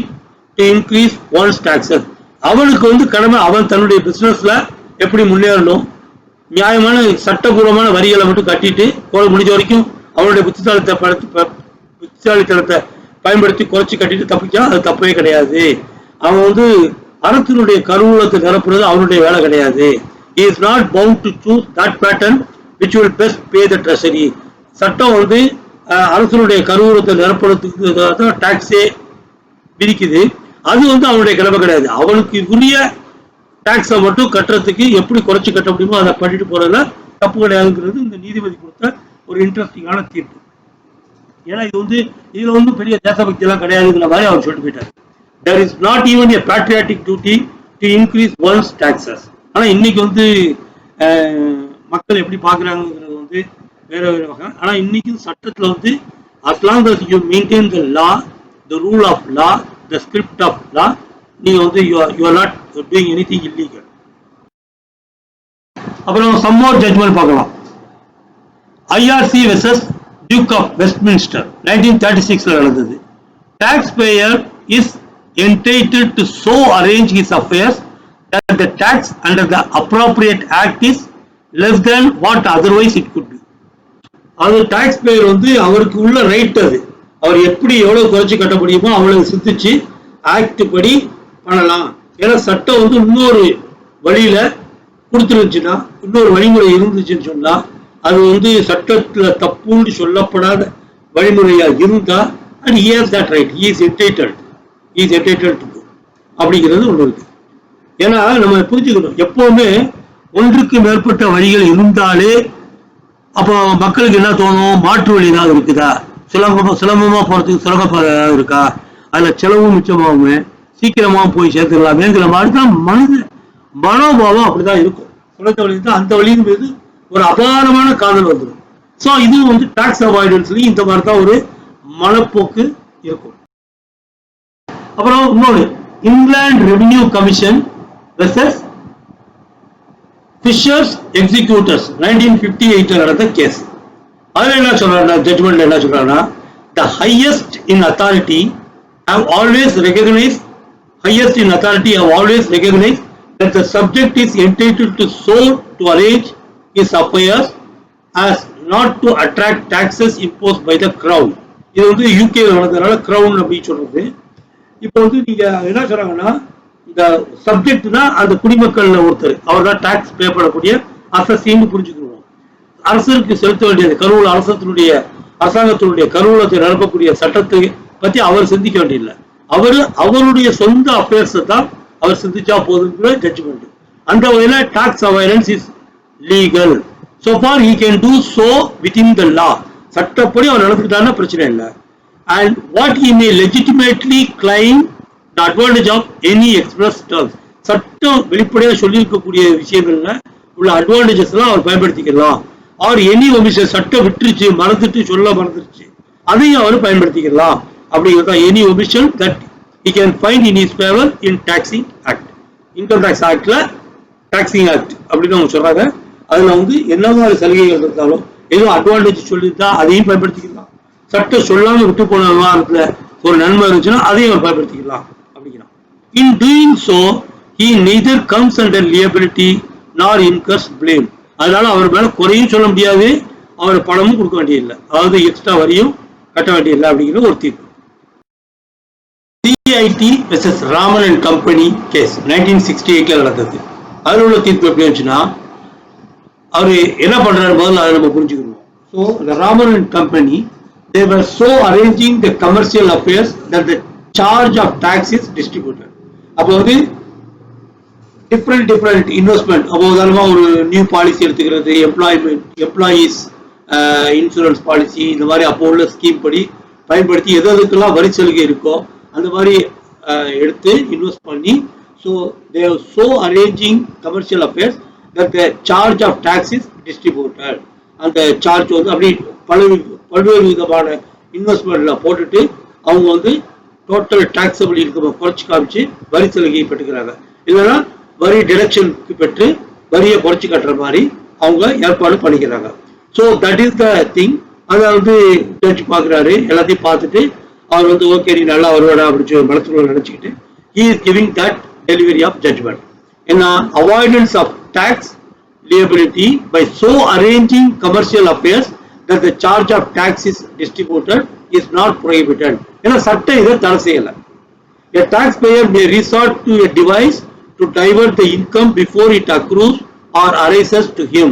to increase one's taxes. அவனுக்கு வந்து கடமை, அவன் தன்னுடைய பிசினஸ்ல எப்படி முன்னேறணும், நியாயமான சட்டபூர்வமான வரிகளை மட்டும் கட்டிட்டு முடிஞ்ச வரைக்கும் அவனுடைய புத்திசாலித்தனத்தை பயன்படுத்தி குறைச்சி கட்டிட்டு தப்பிச்சா அது தப்பவே கிடையாது. அவன் வந்து அரசினுடைய கருவூலத்தை நிரப்புறது அவனுடைய வேலை கிடையாது. He is not bound to choose that pattern which will best pay the treasury. சட்டம் வந்து அரசனுடைய கருவூலத்தை நிரப்புறதுக்கு டாக்ஸே விதிக்குது. அது வந்து அவனுடைய கிளம்ப கிடையாது. அவனுக்கு உரிய டாக்ஸை மட்டும் கட்டுறதுக்கு எப்படி குறைச்சி கட்ட முடியுமோ அதை பண்ணிட்டு போறதுல தப்பு கிடையாதுங்கிறது இந்த நீதிபதி கொடுத்த ஒரு இன்ட்ரெஸ்டிங்கான தீர்ப்பு. ஏன்னா இது வந்து இதுல வந்து பெரிய தேசபக்தி எல்லாம் கிடையாதுங்கிற மாதிரி அவர் சொல்லிட்டு போயிட்டார். There is not even a patriotic duty to increase one's taxes. ஆனா இன்னைக்கு வந்து மக்கள் எப்படி பாக்குறாங்கிறது வந்து வேற வேற வகை. ஆனா இன்னைக்கு சட்டத்துல வந்து as long as you maintain the law, the rule of law, the script of law, நீங்க வந்து you are not doing anything illegal. அப்புறம் some more judgment பார்க்கலாம். IRC versus Duke of Westminster 1936 நடந்தது. Taxpayer is entitled to so arrange his affairs that the tax under the appropriate act is less than what otherwise it could be. அது டாக்ஸ் பேயர் வந்து அவருக்கு உள்ள ரைட், அது அவர் எப்படி எவ்வளவு குறைச்சி கட்ட முடியுமோ அவ்வளவு சிந்திச்சு ஆக்ட் படி பண்ணலாம். ஏன்னா சட்டம் வந்து இன்னொரு வழியில கொடுத்துருந்துச்சுன்னா, இன்னொரு வழிமுறை இருந்துச்சுன்னு சொன்னா, அது வந்து சட்டத்துல தப்புன்னு சொல்லப்படாத வழிமுறையா இருந்தா and he has that right, he is entitled to அப்படிங்கிறது ஒன்று இருக்கு. ஏன்னா நம்ம புரிஞ்சுக்கணும், எப்பவுமே ஒன்றுக்கு மேற்பட்ட வழிகள் இருந்தாலே அப்போ மக்களுக்கு என்ன தோணும், மாற்று வழி ஏதாவது இருக்குதா, சுலபமா போறதுக்கு சுலபம் ஏதாவது இருக்கா, அதுல செலவும் மிச்சமாகுமே, சீக்கிரமா போய் சேர்த்துக்கலாமேங்கிற மாதிரி தான் மனோபாவம் அப்படிதான் இருக்கும். சுலத்த வழி தான், அந்த வழியின் மீது ஒரு அபாரமான காதல் வந்துடும். ஸோ இது வந்து டாக்ஸ் அவாய்டன்ஸ்லயும் இந்த மாதிரி தான் ஒரு மனப்போக்கு இருக்கும். அப்புறம் இன்னொன்று, England revenue commission versus Fisher's executors 1958 நடந்த கேஸ். அதுல என்ன சொல்றாங்கன்னா, ஜட்ஜ்மெண்ட்ல என்ன சொல்றாங்கன்னா, the highest in authority have always recognized that the subject is entitled to so to arrange his affairs as not to attract taxes imposed by the crown. இது வந்து யூகே நடந்ததுனால கிரவுன் அப்படின்னு சொல்றது. இப்போ வந்து நீங்க என்ன சொல்றாங்கன்னா இந்த சப்ஜெக்ட்னா அந்த குடிமக்கள்ல ஒருத்தர் அவர் தான் டாக்ஸ் பே பண்ணக்கூடிய அசசின்னு புரிஞ்சுக்கணும். அரசருக்கு செலுத்த வேண்டியது கருவூல அரசாங்கத்தினுடைய கருவூலத்தை நிரப்பக்கூடிய சட்டத்தை பத்தி அவர் சிந்திக்க வேண்டியதில்லை. அவருடைய சொந்த அஃபேர்ஸை தான் அவர் சிந்திச்சா போதுங்கிற ஜட்ஜ்மெண்ட். அந்த வகையில tax avoidance is legal. So far he can do so within the law. சட்டப்படி அவர் நடந்துக்கிட்டான்னா பிரச்சனை இல்லை. And what he may legitimately claim the advantage of any express terms. சட்டம் வெளிப்படையாக சொல்லியிருக்கக்கூடிய விஷயங்கள்ல உள்ள அட்வான்டேஜஸ் எல்லாம் அவர் பயன்படுத்திக்கலாம். ஆர் எனி ஒமிஷன் சட்டம் விட்டுருச்சு மறந்துருச்சு அதையும் அவர் பயன்படுத்திக்கலாம் அப்படிங்கிறதா any omission that he can find in his favor in taxing act. Income tax ஆக்ட்ல டாக்ஸிங் ஆக்ட் அப்படின்னு அவங்க சொல்றாங்க. அதுல வந்து என்ன மாதிரி சலுகைகள் இருந்தாலும் எதுவும் அட்வான்டேஜ் சொல்லியிருந்தா அதையும் பயன்படுத்திக்கலாம். சட்டம் சொல்லாம விட்டு போன விவகாரத்துல ஒரு நன்மை இருந்துச்சுன்னா அதையும் அவர் பயன்படுத்திக்கலாம் அப்படிங்கிறான். In doing so he neither comes under liability nor incurs blame. அதனால அவர் மேல குறையும் சொல்ல முடியாது, அவர் பணமும் கொடுக்க வேண்டியதில்லை, அதாவது எக்ஸ்ட்ரா வரியும் கட்ட வேண்டியதில்லை அப்படிங்கிற ஒரு தீர்ப்பு. CIT versus Raman and company case 1968 நடந்தது. அதில் உள்ள தீர்ப்பு எப்படி இருந்துச்சுன்னா அவர் என்ன பண்றாரு முதல்ல அதை நம்ம புரிஞ்சுக்கணும். So the Raman and company they were so arranging the commercial affairs that the charge of tax is distributed. அப்போ வந்து டிஃப்ரெண்ட் இன்வெஸ்ட்மெண்ட், அப்போ உதாரணமாக ஒரு நியூ பாலிசி எடுத்துக்கிறது, எம்ப்ளாயீஸ் இன்சூரன்ஸ் பாலிசி, இந்த மாதிரி அப்போ உள்ள ஸ்கீம் படி பயன்படுத்தி எதுக்கெல்லாம் வரி சலுகை இருக்கோ அந்த மாதிரி எடுத்து இன்வெஸ்ட் பண்ணி so they are so arranging commercial affairs that the charge of tax is distributed. அந்த சார்ஜ் வந்து அப்படி பல்வேறு விதமான இன்வெஸ்ட்மெண்ட்ல போட்டுட்டு அவங்க வந்து டோட்டல் டாக்ஸபிள் இன்கம் குறைச்சி காமிச்சு வரி சலுகையை பெற்றுக்கிறாங்க. இல்லைன்னா வரி டிடக்ஷனுக்கு பெற்று வரியை குறைச்சி கட்டுற மாதிரி அவங்க ஏற்பாடு பண்ணிக்கிறாங்க. So that is the thing. அதை வந்து ஜட்ஜ் பார்க்குறாரு, எல்லாத்தையும் பார்த்துட்டு அவர் வந்து ஓகே நீ நல்லா வருவாடா அப்படின்னு சொல்லி மனசுக்குள்ள நினைச்சுக்கிட்டு he is giving that delivery of judgment. ஏன்னா avoidance of tax liability by so arranging commercial affairs that the charge of tax is distributed is not prohibited. ஏன்னா சட்டம் இதை தடை செய்யலை. A taxpayer may resort to a device to divert the income before it accrues or arises to him.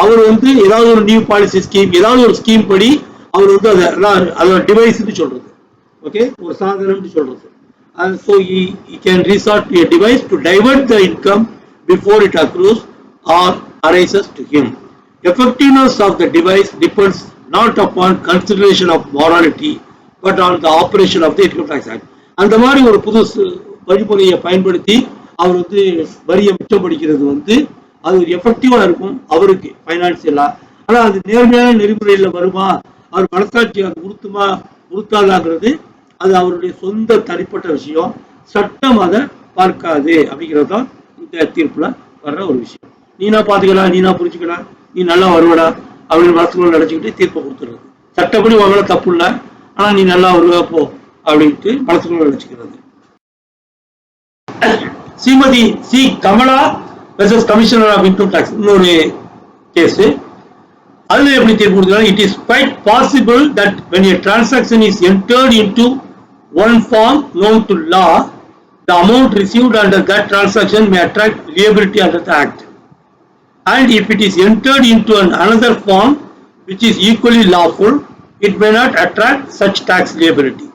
அவர் வந்து ஏதாவது ஒரு நியூ பாலிசி ஸ்கீம் ஏதாவது ஒரு ஸ்கீம் படி அவர் வந்து அதோட டிவைஸ்ன்னு சொல்றது, ஓகே, ஒரு சாதனம்னு சொல்றது. So he can resort to a device to divert the income before it accrues or arises to him. Effectiveness of the device depends not upon consideration of morality but on the operation of the Income Tax Act. அந்த மாதிரி ஒரு புது வழிமுறையை பயன்படுத்தி அவர் வந்து வரியை மிச்சப்படுகிறது வந்து அது ஒரு எஃபெக்டிவா இருக்கும் அவருக்கு பைனான்சியலா. ஆனா அது நேர்மையான நெறிமுறையில வருமா, அவர் மனசாட்சி அது உறுத்தாதாங்கிறது அது அவருடைய சொந்த தனிப்பட்ட விஷயம், சட்டம் அதை பார்க்காது அப்படிங்கிறது தான் இந்த தீர்ப்புல வர்ற ஒரு விஷயம். நீனா பாத்துக்கலாம், நீனா புரிஞ்சுக்கலாம், நீ நல்லா வருவடா அப்படின்னு மனசுக்குள்ள நினைச்சுக்கிட்டு தீர்ப்பை கொடுத்துருது. சட்டப்படி உங்களை தப்பு இல்லை, ஆனா நீ நல்லா வருவா போ அப்படின்ட்டு மனசுக்குள்ள நினைச்சுக்கிறது. Shrimati C Kamala versus commissioner of income tax இன்னொரு கேஸ். அதுல எப்படி தீர்ப்பு கொடுத்தாங்க, it is quite possible that when a transaction is entered into one form known to law, the amount received under that transaction may attract liability under the act, and if it is entered into another form which is equally lawful, it may not attract such tax liability.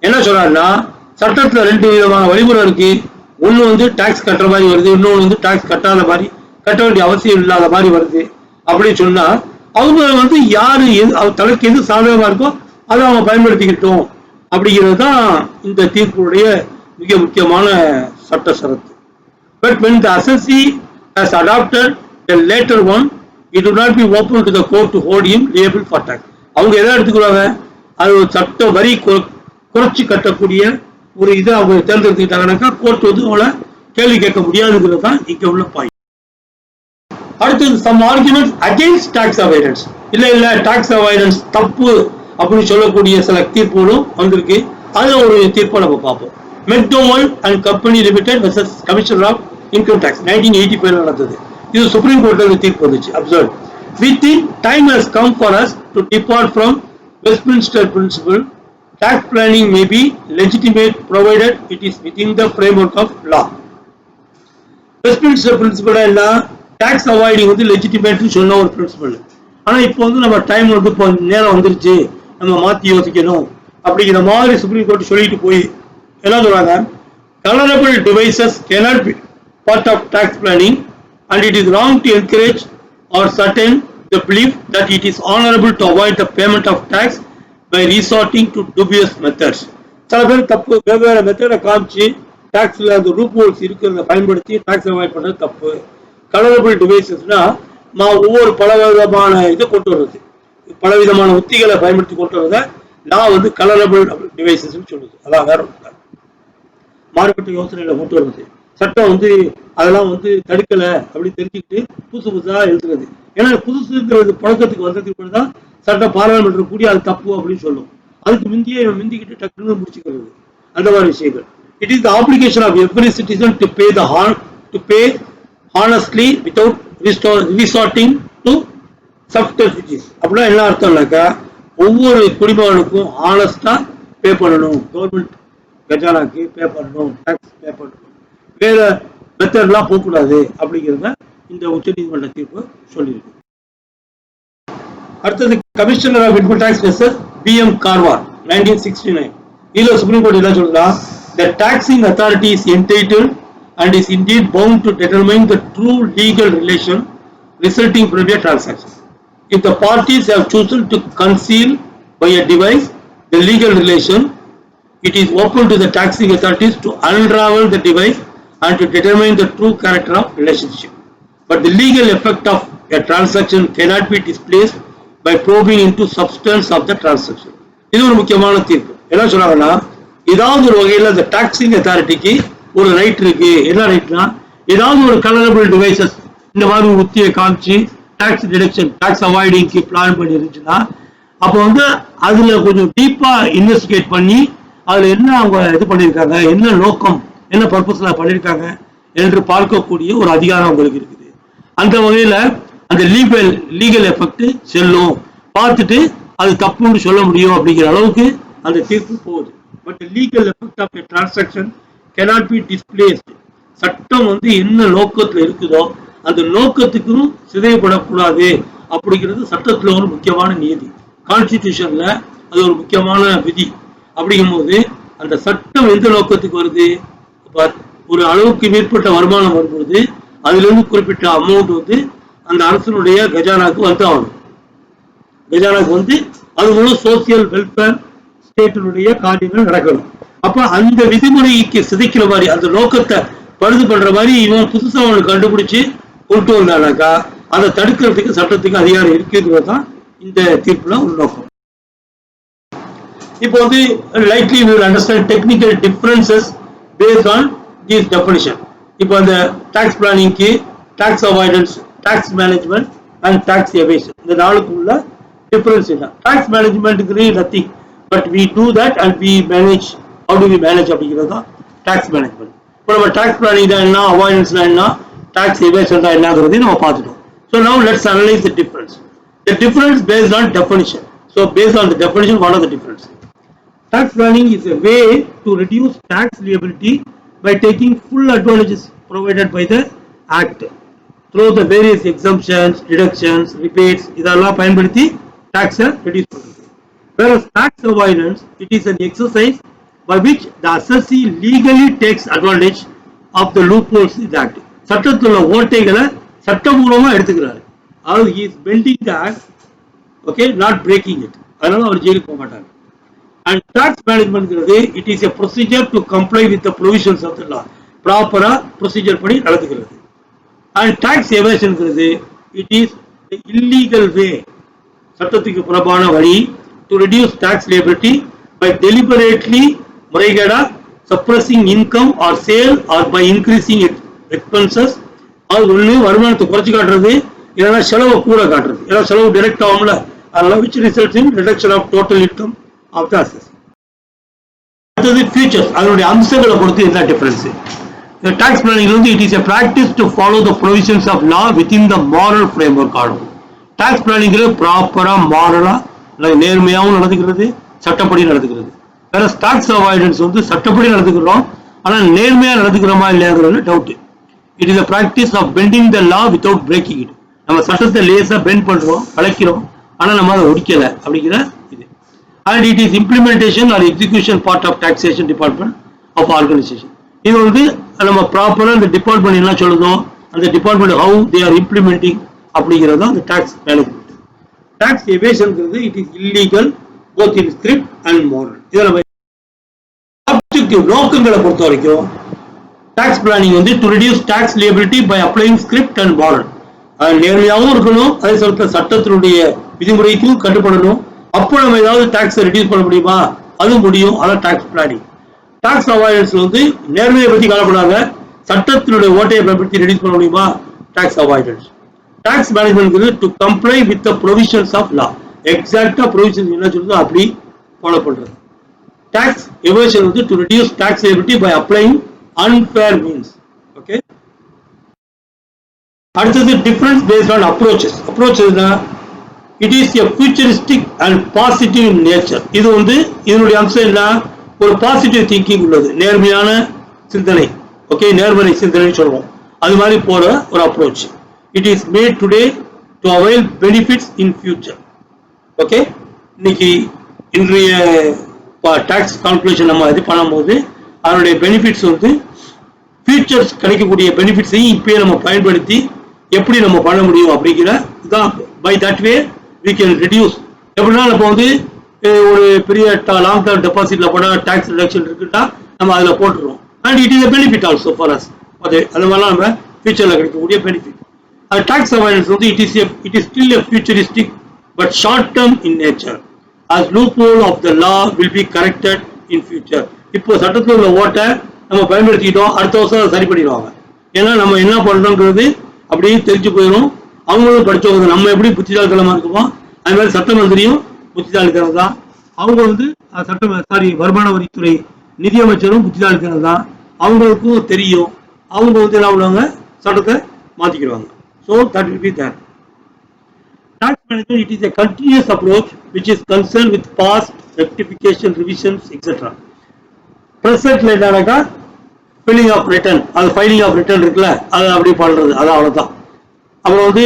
என்ன சொல்றாருன்னா சட்டத்துல ரெண்டு விதமான வழிமுறை இருக்கு. ஒன்று வந்து டாக்ஸ் கட்டுற மாதிரி வருது, இன்னொன்று வந்து டாக்ஸ் கட்டாத மாதிரி, கட்ட வேண்டிய அவசியம் இல்லாத மாதிரி வருது. அப்படின்னு சொன்னா அவங்க வந்து யாரு தனக்கு எது சாதகமா இருக்கோ அதை அவங்க பயன்படுத்திக்கிட்டோம் அப்படிங்கிறது தான் இந்த தீர்ப்புடைய மிக முக்கியமான சட்ட சரத்து. But when the assessee has adopted a later one, it would not be open to the court to hold him liable for tax. அவங்க எதை எடுத்துக்கிறாங்க, அது ஒரு சட்ட வரி குறைச்சி கட்டக்கூடிய ஒரு இதை அவங்க தேர்ந்தெடுத்துக்கிட்டாங்கன்னாக்கா கோர்ட் வந்து அவங்கள கேள்வி கேட்க முடியாதுங்கிறது தான் இங்க உள்ள பாயிண்ட். அடுத்தது some arguments against tax avoidance. இல்ல டாக்ஸ் அவாய்டன்ஸ் தப்பு அப்படின்னு சொல்லக்கூடிய சில தீர்ப்புகளும் வந்திருக்கு. அதுல ஒரு தீர்ப்பை நம்ம பார்ப்போம். McDowell and company limited versus commissioner of income tax 1985 நடந்தது. இது சுப்ரீம் கோர்ட்ல தீர்ப்பு வந்துச்சு. Observe we think time has come for us to depart from Westminster principle. Tax planning may be legitimate provided it is within the framework of law. Westminster principle என்ன tax avoiding வந்து legitimate சொன்ன ஒரு principle. ஆனா இப்போ வந்து நம்ம டைம் வந்து இப்போ நேரம் வந்துருச்சு, நம்ம மாத்தி யோசிக்கணும் அப்படிங்கிற மாதிரி சுப்ரீம் கோர்ட் சொல்லிட்டு போய் என்ன சொல்றாங்க, tolerable devices cannot be part of tax planning and it is wrong to encourage or certain the belief that it is honorable to avoid the payment of tax by resorting to dubious methods. சில பேர் தப்பு வெவ்வேறு மெத்தடை காமிச்சு டாக்ஸ்ல அந்த ரூப் ஹோல்ஸ் இருக்கிறத பயன்படுத்தி டாக்ஸ் அவாய்ட் பண்றது தப்பு. கலரபிள் டிவைசஸ்னா ஒவ்வொரு பலவிதமான இதை கொண்டு வர்றது, பலவிதமான உத்திகளை பயன்படுத்தி கொண்டு வர்றத நான் வந்து கலரபிள் டிவைசஸ் சொல்லுது. அதான் வேற மாறுபட்ட யோசனையில கொண்டு வர்றது. சட்டம் வந்து அதெல்லாம் வந்து தடுக்கல அப்படி தெரிஞ்சுக்கிட்டு புதுசு புதுசா எழுதுறது. ஏன்னா புதுசுங்கிறது பழக்கத்துக்கு வந்ததுக்கு தான் சட்டம் பாராளுமன்றம் கூடி அது தப்பு அப்படின்னு சொல்லும். அதுக்கு முந்திக்கிட்டு டக்குன்னு முடிச்சுக்கிறது அந்த மாதிரி விஷயங்கள். It is the obligation of every citizen to pay honestly without resorting to subterfuges. அப்படின்னா என்ன அர்த்தம்னாக்கா, ஒவ்வொரு குடிமகனுக்கும் ஹானஸ்டா பே பண்ணணும், கவர்மெண்ட் கஜானாக்கு பே பண்ணணும், டாக்ஸ் பே பண்ணணும், வேற மெத்தட்லாம் போகக்கூடாது அப்படிங்கிறத இந்த உச்சநீதிமன்ற தீர்ப்பு சொல்லியிருக்கு. அடுத்தது commissioner of income tax versus BM Kharwar 1969. இதுல சுப்ரீம் கோர்ட் என்ன சொல்றா, the taxing authority is entitled and is indeed bound to determine the true legal relation resulting from a transaction. If the parties have chosen to conceal by a device the legal relation, it is open to the taxing authorities to unravel the device and to determine the true character of relationship. But the legal effect of a transaction cannot be displaced by probing into substance of the transaction. இது ஒரு முக்கியமான தீர்ப்பு. என்ன சொல்றாங்கன்னா, ஏதாவது ஒரு வகையில் இந்த டாக்ஸிங் அத்தாரிட்டிக்கு ஒரு ரைட் இருக்கு. என்ன ரைட்னா, ஏதாவது ஒரு கலரபிள் டிவைசஸ் இந்த மாதிரி ஒரு உத்தியை காமிச்சு டாக்ஸ் டிடக்ஷன் டாக்ஸ் அவாய்டிங்க்கு பிளான் பண்ணி இருந்துச்சுன்னா, அப்போ வந்து அதுல கொஞ்சம் டீப்பா இன்வெஸ்டிகேட் பண்ணி அதுல என்ன அவங்க இது பண்ணியிருக்காங்க, என்ன நோக்கம், என்ன பர்பஸ்ல பண்ணியிருக்காங்க என்று பார்க்கக்கூடிய ஒரு அதிகாரம் உங்களுக்கு இருக்குது. அந்த வகையில அந்த லீகல் எஃபெக்ட் செல்லும், பார்த்துட்டு அது தப்புன்னு சொல்ல முடியும் அப்படிங்கிற அளவுக்கு அந்த தீர்ப்பு போகுது. But legal effect of a transaction cannot be displaced. சட்டம் வந்து என்ன நோக்கத்துல இருக்குதோ அந்த நோக்கத்துக்கும் சிதையப்படக்கூடாது அப்படிங்கிறது சட்டத்துல ஒரு முக்கியமான நியதி. கான்ஸ்டிடியூஷன்ல அது ஒரு முக்கியமான விதி. அப்படிங்கும்போது அந்த சட்டம் எந்த நோக்கத்துக்கு வருது, ஒரு அளவுக்கு மேற்பட்ட வருமானம் வரும்போது அதுல இருந்து குறிப்பிட்ட அமௌண்ட் வந்து அந்த அரசனுடைய கஜானாக்கு வந்து ஆகணும். கஜானாக்கு வந்து அது மூலம் சோசியல் வெல்ஃபேர் ஸ்டேட்டினுடைய காரியங்கள் நடக்கணும். அப்ப அந்த விதிமுறைக்கு சிதைக்கிற மாதிரி அந்த நோக்கத்தை பழுது பண்ற மாதிரி இவன் புதுசா அவனுக்கு கண்டுபிடிச்சு கொண்டு வந்தானாக்கா அதை தடுக்கிறதுக்கு சட்டத்துக்கு அதிகாரம் இருக்குங்கிறது தான் இந்த தீர்ப்புல ஒரு நோக்கம். இப்போ வந்து likely we will understand technical differences based on this definition. இப்போ அந்த டாக்ஸ் பிளானிங்க்கு tax avoidance, tax management and tax evasion இந்த நாளுக்குள்ள டிஃபரன்ஸ் என்ன? டாக்ஸ் மேனேஜ்மெண்ட்டுக்கு nothing, but we do that and we manage. How do we manage அப்படிங்கிறது தான் டாக்ஸ் மேனேஜ்மெண்ட். இப்போ நம்ம டாக்ஸ் பிளானிங் தான் என்ன, அவாய்டன்ஸ்னா என்ன, டாக்ஸ் எவேஷன் தான் என்னங்கிறதையும் நம்ம பார்த்துட்டோம். So now let's analyze the difference. The difference based on definition. So based on the definition, what are the difference? Tax planning is a way to reduce tax liability by taking full advantages provided by the Act through the various exemptions, deductions, rebates இதெல்லாம் பயன்படுத்தி tax reduce பண்ணுறது. Whereas tax avoidance, it is an exercise by which the assessee legally takes advantage of the loopholes in the Act. சட்டத்தில் உள்ள ஓட்டைகளை சட்டபூர்வமா எடுத்துக்கிறாரு. அதாவது he is bending the act, okay, not breaking it. அதனால அவர் ஜெயிலுக்கு போக மாட்டாங்க. And tax management it is a procedure to comply with the provisions of the law. ப்ராப்பரா ப்ரொசீஜர் படி நடத்துகிறது. And tax evasion it is the illegal way, சட்டத்துக்கு புறம்பான வழி, to reduce tax liability by deliberately முறைகேடா suppressing income or sale or by increasing its expenses. அது ஒண்ணு வருமானத்தை குறைச்சு காட்டுறது, இல்லைன்னா செலவை கூட காட்டுறது. ஏன்னா செலவு டைரக்ட் ஆகும்ல, அதனால which results in reduction of total income of the assessee. அடுத்தது features, அதனுடைய அம்சங்களை பொறுத்து என்ன difference? The tax planning it is a practice to follow the provisions of law within the moral framework ஆகும். டாக்ஸ் பிளானிங்கிறது ப்ராப்பரா மாரலா நேர்மையாகவும் நடந்துக்கிறது, சட்டப்படி நடந்துக்கிறது. வேற டாக்ஸ் அவாய்டன்ஸ் வந்து சட்டப்படி நடந்துக்கிறோம், ஆனா நேர்மையா நடந்துக்கிறோமா இல்லையாங்கிறது doubt. It is a practice of bending the law without breaking it. நம்ம சட்டத்தை லேசா பெண்ட் பண்றோம், வளைக்கிறோம், ஆனா நம்ம அதை ஒடிக்கல அப்படிங்கிற இது. And it is implementation or execution part of taxation department of organization. இது வந்து நம்ம ப்ராப்பரா இந்த டிபார்ட்மெண்ட் என்ன சொல்லுதோ அந்த department how they are implementing அப்படிங்கிறது அந்த டாக்ஸ் மேனேஜ்மெண்ட். டாக்ஸ் எவேஷன்ங்கிறது it is illegal both in script and moral. இதெல்லாம் ஆப்ஜெக்டிவ் நோக்கங்களை பொறுத்த வரைக்கும் டாக்ஸ் பிளானிங் வந்து to reduce tax liability by applying script and moral. நேர்மையாகவும் இருக்கணும், அதே சமயத்தில் சட்டத்தினுடைய விதிமுறைக்கும் கட்டுப்படணும். அப்போ நம்ம ஏதாவது டாக்ஸ் ரெடியூஸ் பண்ண முடியுமா, அது முடியும். அதான் டாக்ஸ் பிளானிங். டாக்ஸ் அவாய்டன்ஸ்ல வந்து நேர்மையை பத்தி கவலைப்படாத, சட்டத்தினுடைய ஓட்டையை பயன்படுத்தி ரெடியூஸ் பண்ண முடியுமா, tax avoidance. Tax management to comply with the provisions of law. எக்ஸாக்டா ப்ரொவிஷன்ஸ் என்ன சொல்லுதோ அப்படி ஃபாலோ பண்றது. டாக்ஸ் எவேஷன் வந்து to reduce tax liability by applying unfair means. Okay. அடுத்தது difference based on approaches. Approaches it is a futuristic and positive in nature. இது வந்து இதனுடைய அம்சம் என்ன, ஒரு பாசிட்டிவ் திங்கிங் உள்ளது, நேர்மையான சிந்தனை. ஓகே, நேர்மறை சிந்தனை சொல்றோம், அது மாதிரி போற ஒரு approach. It is made today to avail benefits in future. Okay, இன்னைக்கு இன்றைய டாக்ஸ் கால்குலேஷன் நம்ம இது பண்ணும்போது அதனுடைய பெனிஃபிட்ஸ் வந்து ஃபியூச்சர்ஸ் கிடைக்கக்கூடிய பெனிஃபிட்ஸையும் இப்பயே நம்ம பயன்படுத்தி எப்படி நம்ம பண்ண முடியும் அப்படிங்கிற இதுதான். By that way we can reduce. எப்படின்னா இப்போ வந்து ஒரு பெரிய லாங் டர்ம் டெபாசிட்ல போட டாக்ஸ் ரிடக்ஷன் இருக்குன்னா நம்ம அதில் போட்டுருவோம். And it is a benefit also for us. அது மாதிரிலாம் நம்ம ஃபியூச்சரில் கிடைக்கக்கூடிய பெனிஃபிட். அது டாக்ஸ் அவாய்டன்ஸ் வந்து it is still a futuristic but short term in nature. as loophole of the law will be corrected in future. இப்போ சட்டத்தில் உள்ள ஓட்டை நம்ம பயன்படுத்திக்கிட்டோம், அடுத்த வருஷம் அதை சரி பண்ணிடுவாங்க. ஏன்னா நம்ம என்ன பண்றோங்கிறது அப்படியே தெரிஞ்சு போயிடும். அவங்களும் படிச்சவங்க, நம்ம எப்படி புத்திசாலித்தனமா இருக்குமோ அது மாதிரி சட்ட மந்திரியும் புத்திசாலித்தனம் தான். அவங்க வந்து வருமான வரித்துறை நிதியமைச்சரும் புத்திசாலித்தனம் தான். அவங்களுக்கும் தெரியும், அவங்க வந்து என்ன பண்ணுவாங்க, சட்டத்தை மாத்திக்கிடுவாங்க. So that will be there. Tax management, it is a continuous approach which is concerned with past rectification, revisions, etc. Present என்னன்னாக்கா ஃபில்லிங் ஆஃப் ரிட்டர்ன், அது ஃபைலிங் ஆஃப் ரிட்டர்ன் இருக்குல்ல, அது அப்படி பண்றது, அது அவ்வளவுதான். அப்புறம் வந்து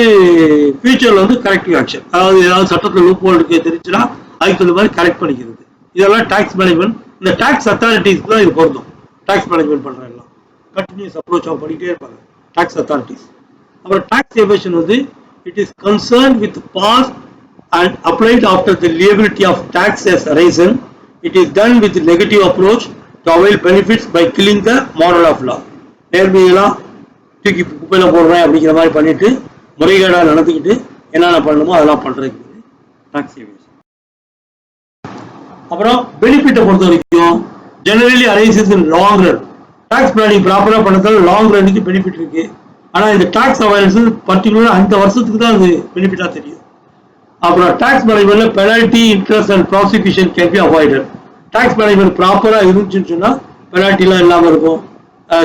ஃபியூச்சர்ல வந்து கரெக்டிவ் ஆக்ஷன், அதாவது ஏதாவது சட்டத்தில் லூப் ஹோல் இருக்கு தெரிஞ்சுன்னா அதுக்கு தகுந்த மாதிரி கரெக்ட் பண்ணிக்கிறது. இதெல்லாம் டாக்ஸ் மேனேஜ்மெண்ட். இந்த டாக்ஸ் அத்தாரிட்டிஸ்க்கு தான் இது பொருந்தும். டாக்ஸ் மேனேஜ்மெண்ட் பண்ற எல்லாம் கண்டினியூஸ் அப்ரோச் அவங்க பண்ணிட்டே இருப்பாங்க டாக்ஸ் அத்தாரிட்டிஸ். அப்புறம் டாக்ஸ் எவேஷன் வந்து it is concerned with past and applied after the liability of tax has arisen. It is done with negative approach to avail benefits by killing the moral of law. நேர்மையெல்லாம் தூக்கி குப்பையில போடுறேன் அப்படிங்கிற மாதிரி பண்ணிட்டு முறைகேடா நடந்துக்கிட்டு என்னென்ன பண்ணணுமோ அதெல்லாம் பண்றதுக்கு டாக்ஸ் எவேஷன். அப்புறம் பெனிஃபிட்டை பொறுத்த வரைக்கும் generally arises in long run. Tax planning ப்ராப்பரா பண்ணதால லாங் ரன்னுக்கு பெனிஃபிட் இருக்கு. ஆனா இந்த டாக்ஸ் அவாய்டன்ஸ் பர்டிகுலரா அந்த வருஷத்துக்கு தான் அது பெனிஃபிட்டா தெரியும். அப்புறம் டாக்ஸ் மேனேஜ்மெண்ட்ல penalty, interest and prosecution can be avoided. Tax management ப்ராப்பரா இருந்துச்சுன்னு சொன்னா பெனால்டி எல்லாம் இல்லாம இருக்கும்.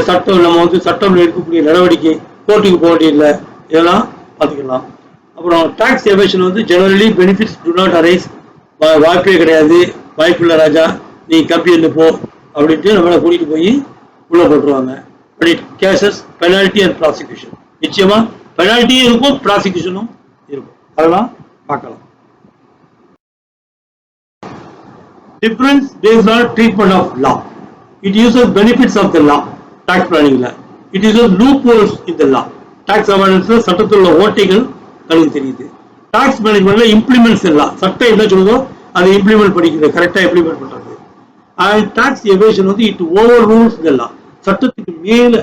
சட்டம் நம்ம வந்து சட்டம் எடுக்கக்கூடிய நடவடிக்கை, கோர்ட்டுக்கு போக வேண்டியதில்லை, இதெல்லாம் பார்த்துக்கலாம். அப்புறம் டாக்ஸ் எவேஷன் வந்து generally benefits to not arise. வாய்ப்பே கிடையாது, வாய்ப்புள்ள ராஜா நீ கம்பெனியில் போ அப்படின்ட்டு நம்மளை கூட்டிட்டு போய் உள்ள போட்டுருவாங்க. But it cases penalty and prosecution. நிச்சயமா பெனால்ட்டியும் இருக்கும், ப்ராசிக்யூஷனும் இருக்கும். அதெல்லாம் பார்க்கலாம். Difference based on treatment of law. It uses benefits of the law. Tax planning law. It uses loopholes in the law. Tax avoidance சட்டத்தில் உள்ள ஓட்டைகள் கண்ணுக்கு தெரியுது. டாக்ஸ் மேனேஜ்மெண்ட்ல இம்ப்ளிமெண்ட்ஸ் எல்லாம் சட்டம் என்ன சொல்லுதோ அதை இம்ப்ளிமெண்ட் பண்ணிக்கிறது, கரெக்டா இம்ப்ளிமெண்ட் பண்றது. அண்ட் டாக்ஸ் எவேஷன் வந்து இட் ஓவர் ரூல்ஸ் த லா. சட்டத்துக்கு மேல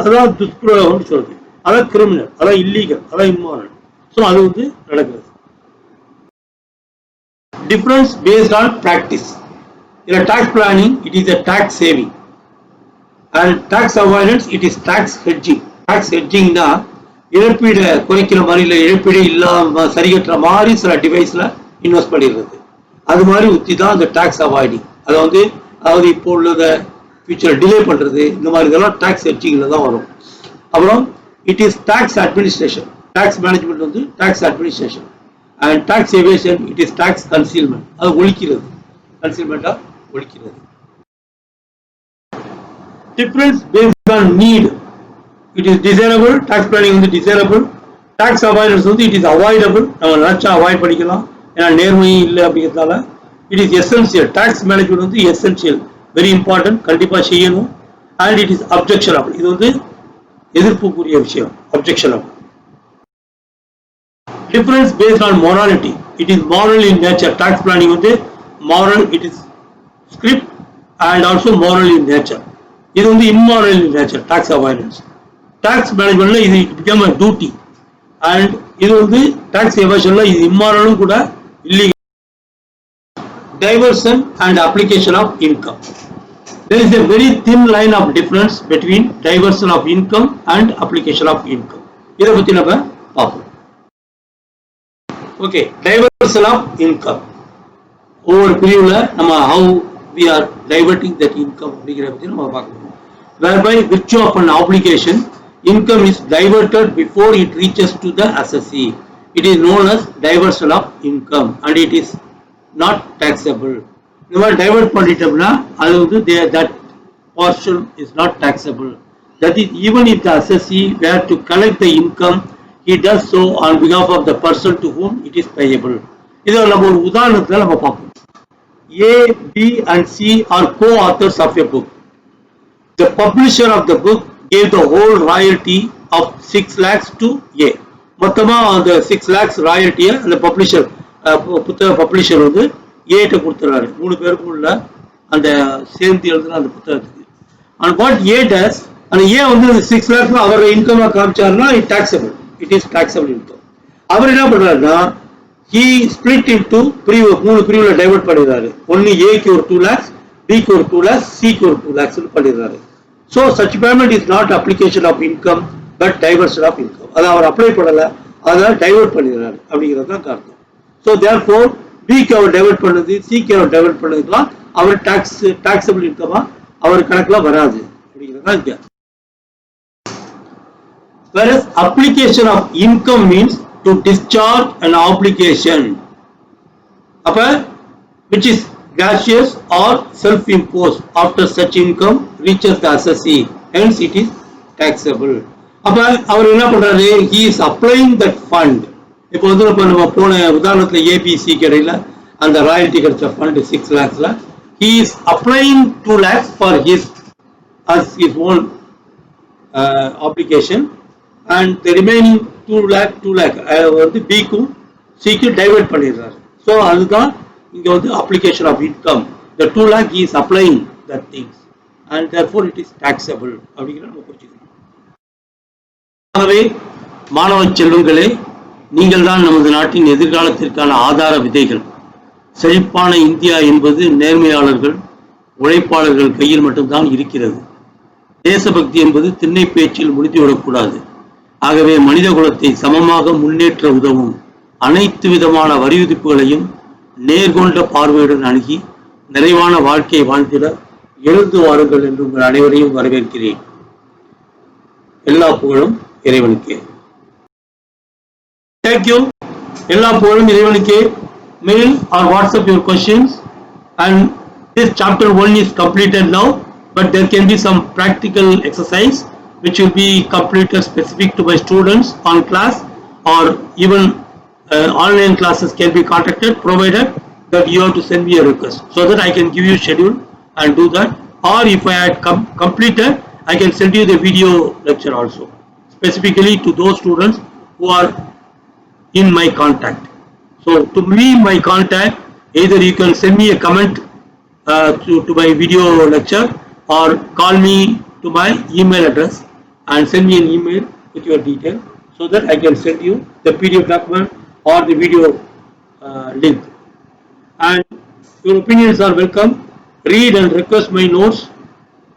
அதான் துஷ்பிரயோகம் சொல்றது, அதான் கிரிமினல், அதான் இல்லீகல், அதான் இம்மாரல். ஸோ அது வந்து நடக்கிறது. Difference based on practice. இதில் tax planning it is a tax saving and tax avoidance it is tax hedging. Tax ஹெட்ஜிங்னா இழப்பீடு குறைக்கிற மாதிரி, இல்லை இழப்பீடு இல்லாம சரிகட்டுற மாதிரி சில டிவைஸ்ல இன்வெஸ்ட் பண்ணிடுறது. அது மாதிரி உத்தி தான் அந்த டாக்ஸ் அவாய்டிங். அதை வந்து அதாவது இப்போ உள்ளத ஃபியூச்சர் டிலே பண்றது, இந்த மாதிரி இதெல்லாம் டாக்ஸ் ஹெட்ஜிங்ல தான் வரும். அப்புறம் it is tax administration. tax management வந்து tax administration and tax evasion it is tax concealment அது ஒழிக்கிறது concealment ஒழிக்கிறது difference based on need it is desirable tax planning வந்து desirable tax avoidance வந்து it is avoidable நம்ம நினைச்சா அவாய்ட் பண்ணிக்கலாம் ஏன்னா நேர்மை இல்லை அப்படிங்கிறதால it is essential tax management வந்து essential very important கண்டிப்பா செய்யணும் and it is objectionable இது வந்து எதிர்ப்புக்குரிய விஷயம் objectionable difference based on morality it is moral in nature tax planning வந்து moral it is script and also moral in nature இது வந்து immoral in nature tax avoidance tax managementல இது become a duty and இது வந்து tax evasionல இது immoral கூட illegal diversion and application of income there is a very thin line of difference between diversion of income and application of income இத பத்தி நம்ம பார்ப்போம் okay diversion of income ஒவ்வொரு பிரிவுல நம்ம how we are diverting that income அப்படிங்கறத பத்தி நம்ம பார்க்கணும் whereby virtue of an obligation income is diverted before it reaches to the assessee it is known as diversion of income and it is not taxable இந்த மாதிரி டைவர்ட் பண்ணிட்டோம்னா அது வந்து that portion is not taxable that is even if the assessee were to collect the income he does so on behalf of the person to whom it is payable இத நம்ம ஒரு உதாரணத்துல நம்ம பார்ப்போம் A, B and C are co-authors of a book the publisher of the book gave the whole royalty of 6 lakhs to A மொத்தமா அந்த 6 lakhs royalty அந்த பப்ளிஷர் புத்தக பப்ளிஷர் வந்து A ட்ட கொடுத்துறாரு மூணு பேருக்கும் உள்ள அந்த சேர்ந்து எழுதுன அந்த புத்தகத்துக்கு and what A does and A வந்து 6 lakhs அவர் இன்கம் காமிச்சாருன்னா it is taxable income அவர் என்ன பண்றாருன்னா he split into மூணு பிரிவுல டைவர்ட் பண்ணிடுறாரு ஒன்னு A க்கு ஒரு 2 lakhs B க்கு ஒரு 2 lakhs C க்கு ஒரு 2 lakhs பண்ணிடுறாரு so such payment is not application of income but diversion of income அத அவர் அப்ளை பண்ணல அத டைவர்ட் பண்ணிடுறாரு அப்படிங்கிறது தான் அர்த்தம் so therefore B க்கு அவர் டைவர்ட் பண்ணது C க்கு அவர் டைவர்ட் பண்ணதுலாம் அவர் taxable income அவர் கணக்குல வராது அப்படிங்கிறது தான் இங்க whereas application of income means to discharge an obligation அப்ப which is gaseous or self-imposed after such income reaches the assessee hence it is taxable அப்ப அவர் என்ன பண்றாரு he is applying that fund இப்போ வந்து நம்ம போன உதாரணத்துல ABC கடையில அந்த ராயல்டி கிடைச்ச fund 6 lakhsல he is applying 2 lakhs for his own obligation and the remaining 2 lakh வந்து B க்கு C க்கு டைவர்ட் பண்ணிடுறாரு so அதுதான் இங்க வந்து application of income the 2 lakh he is applying that things and therefore it is taxable அப்படிங்கறத நம்ம புரிஞ்சுக்கணும் ஆகவே மாணவ செல்வங்களே நீங்கள் தான் நமது நாட்டின் எதிர்காலத்திற்கான ஆதார விதைகள் செழிப்பான இந்தியா என்பது நேர்மையாளர்கள் உழைப்பாளர்கள் கையில் மட்டும்தான் இருக்கிறது தேசபக்தி என்பது திண்ணை பேச்சில் முடிந்துவிடக்கூடாது ஆகவே மனித குலத்தை சமமாக முன்னேற்ற உதவும் அனைத்து விதமான வரி விதிப்புகளையும் நேர்கொண்ட பார்வையுடன் அணுகி நிறைவான வாழ்க்கையை வாழ்ந்திட எழுந்து வாருங்கள் என்று உங்கள் அனைவரையும் வரவேற்கிறேன் எல்லா புகழும் இறைவனுக்கே Thank you. எல்லா புகழும் இறைவனுக்கே mail or WhatsApp your questions and this chapter 1 is completed now but there can be some practical exercise which will be completed specific to my students on class or even online classes can be contacted provided that you have to send me a request so that I can give you schedule and do that or if I had completed I can send you the video lecture also specifically to those students who are in my contact. So to me my contact either you can send me a comment to my video lecture or call me to my email address and send me an email with your detail so that I can send you the PDF document or the video link and your opinions are welcome. Read and request my notes,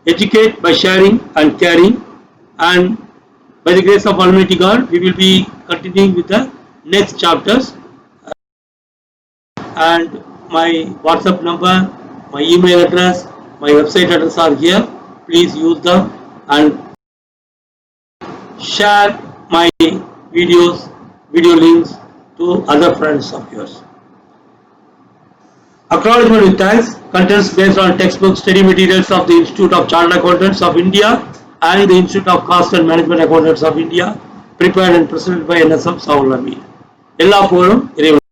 educate by sharing and caring and by the grace of Almighty God we will be continuing with the next chapters and my WhatsApp number, my email address, my website address are here. Please use them and share my videos video links to other friends of yours. Acknowledgement with thanks contents based on textbook study materials of the Institute of Chartered Accountants of India and the Institute of Cost and Management Accountants of India, prepared and presented by NSM Saul Nabeel. எல்லா புகழும் இறைவனுக்கு.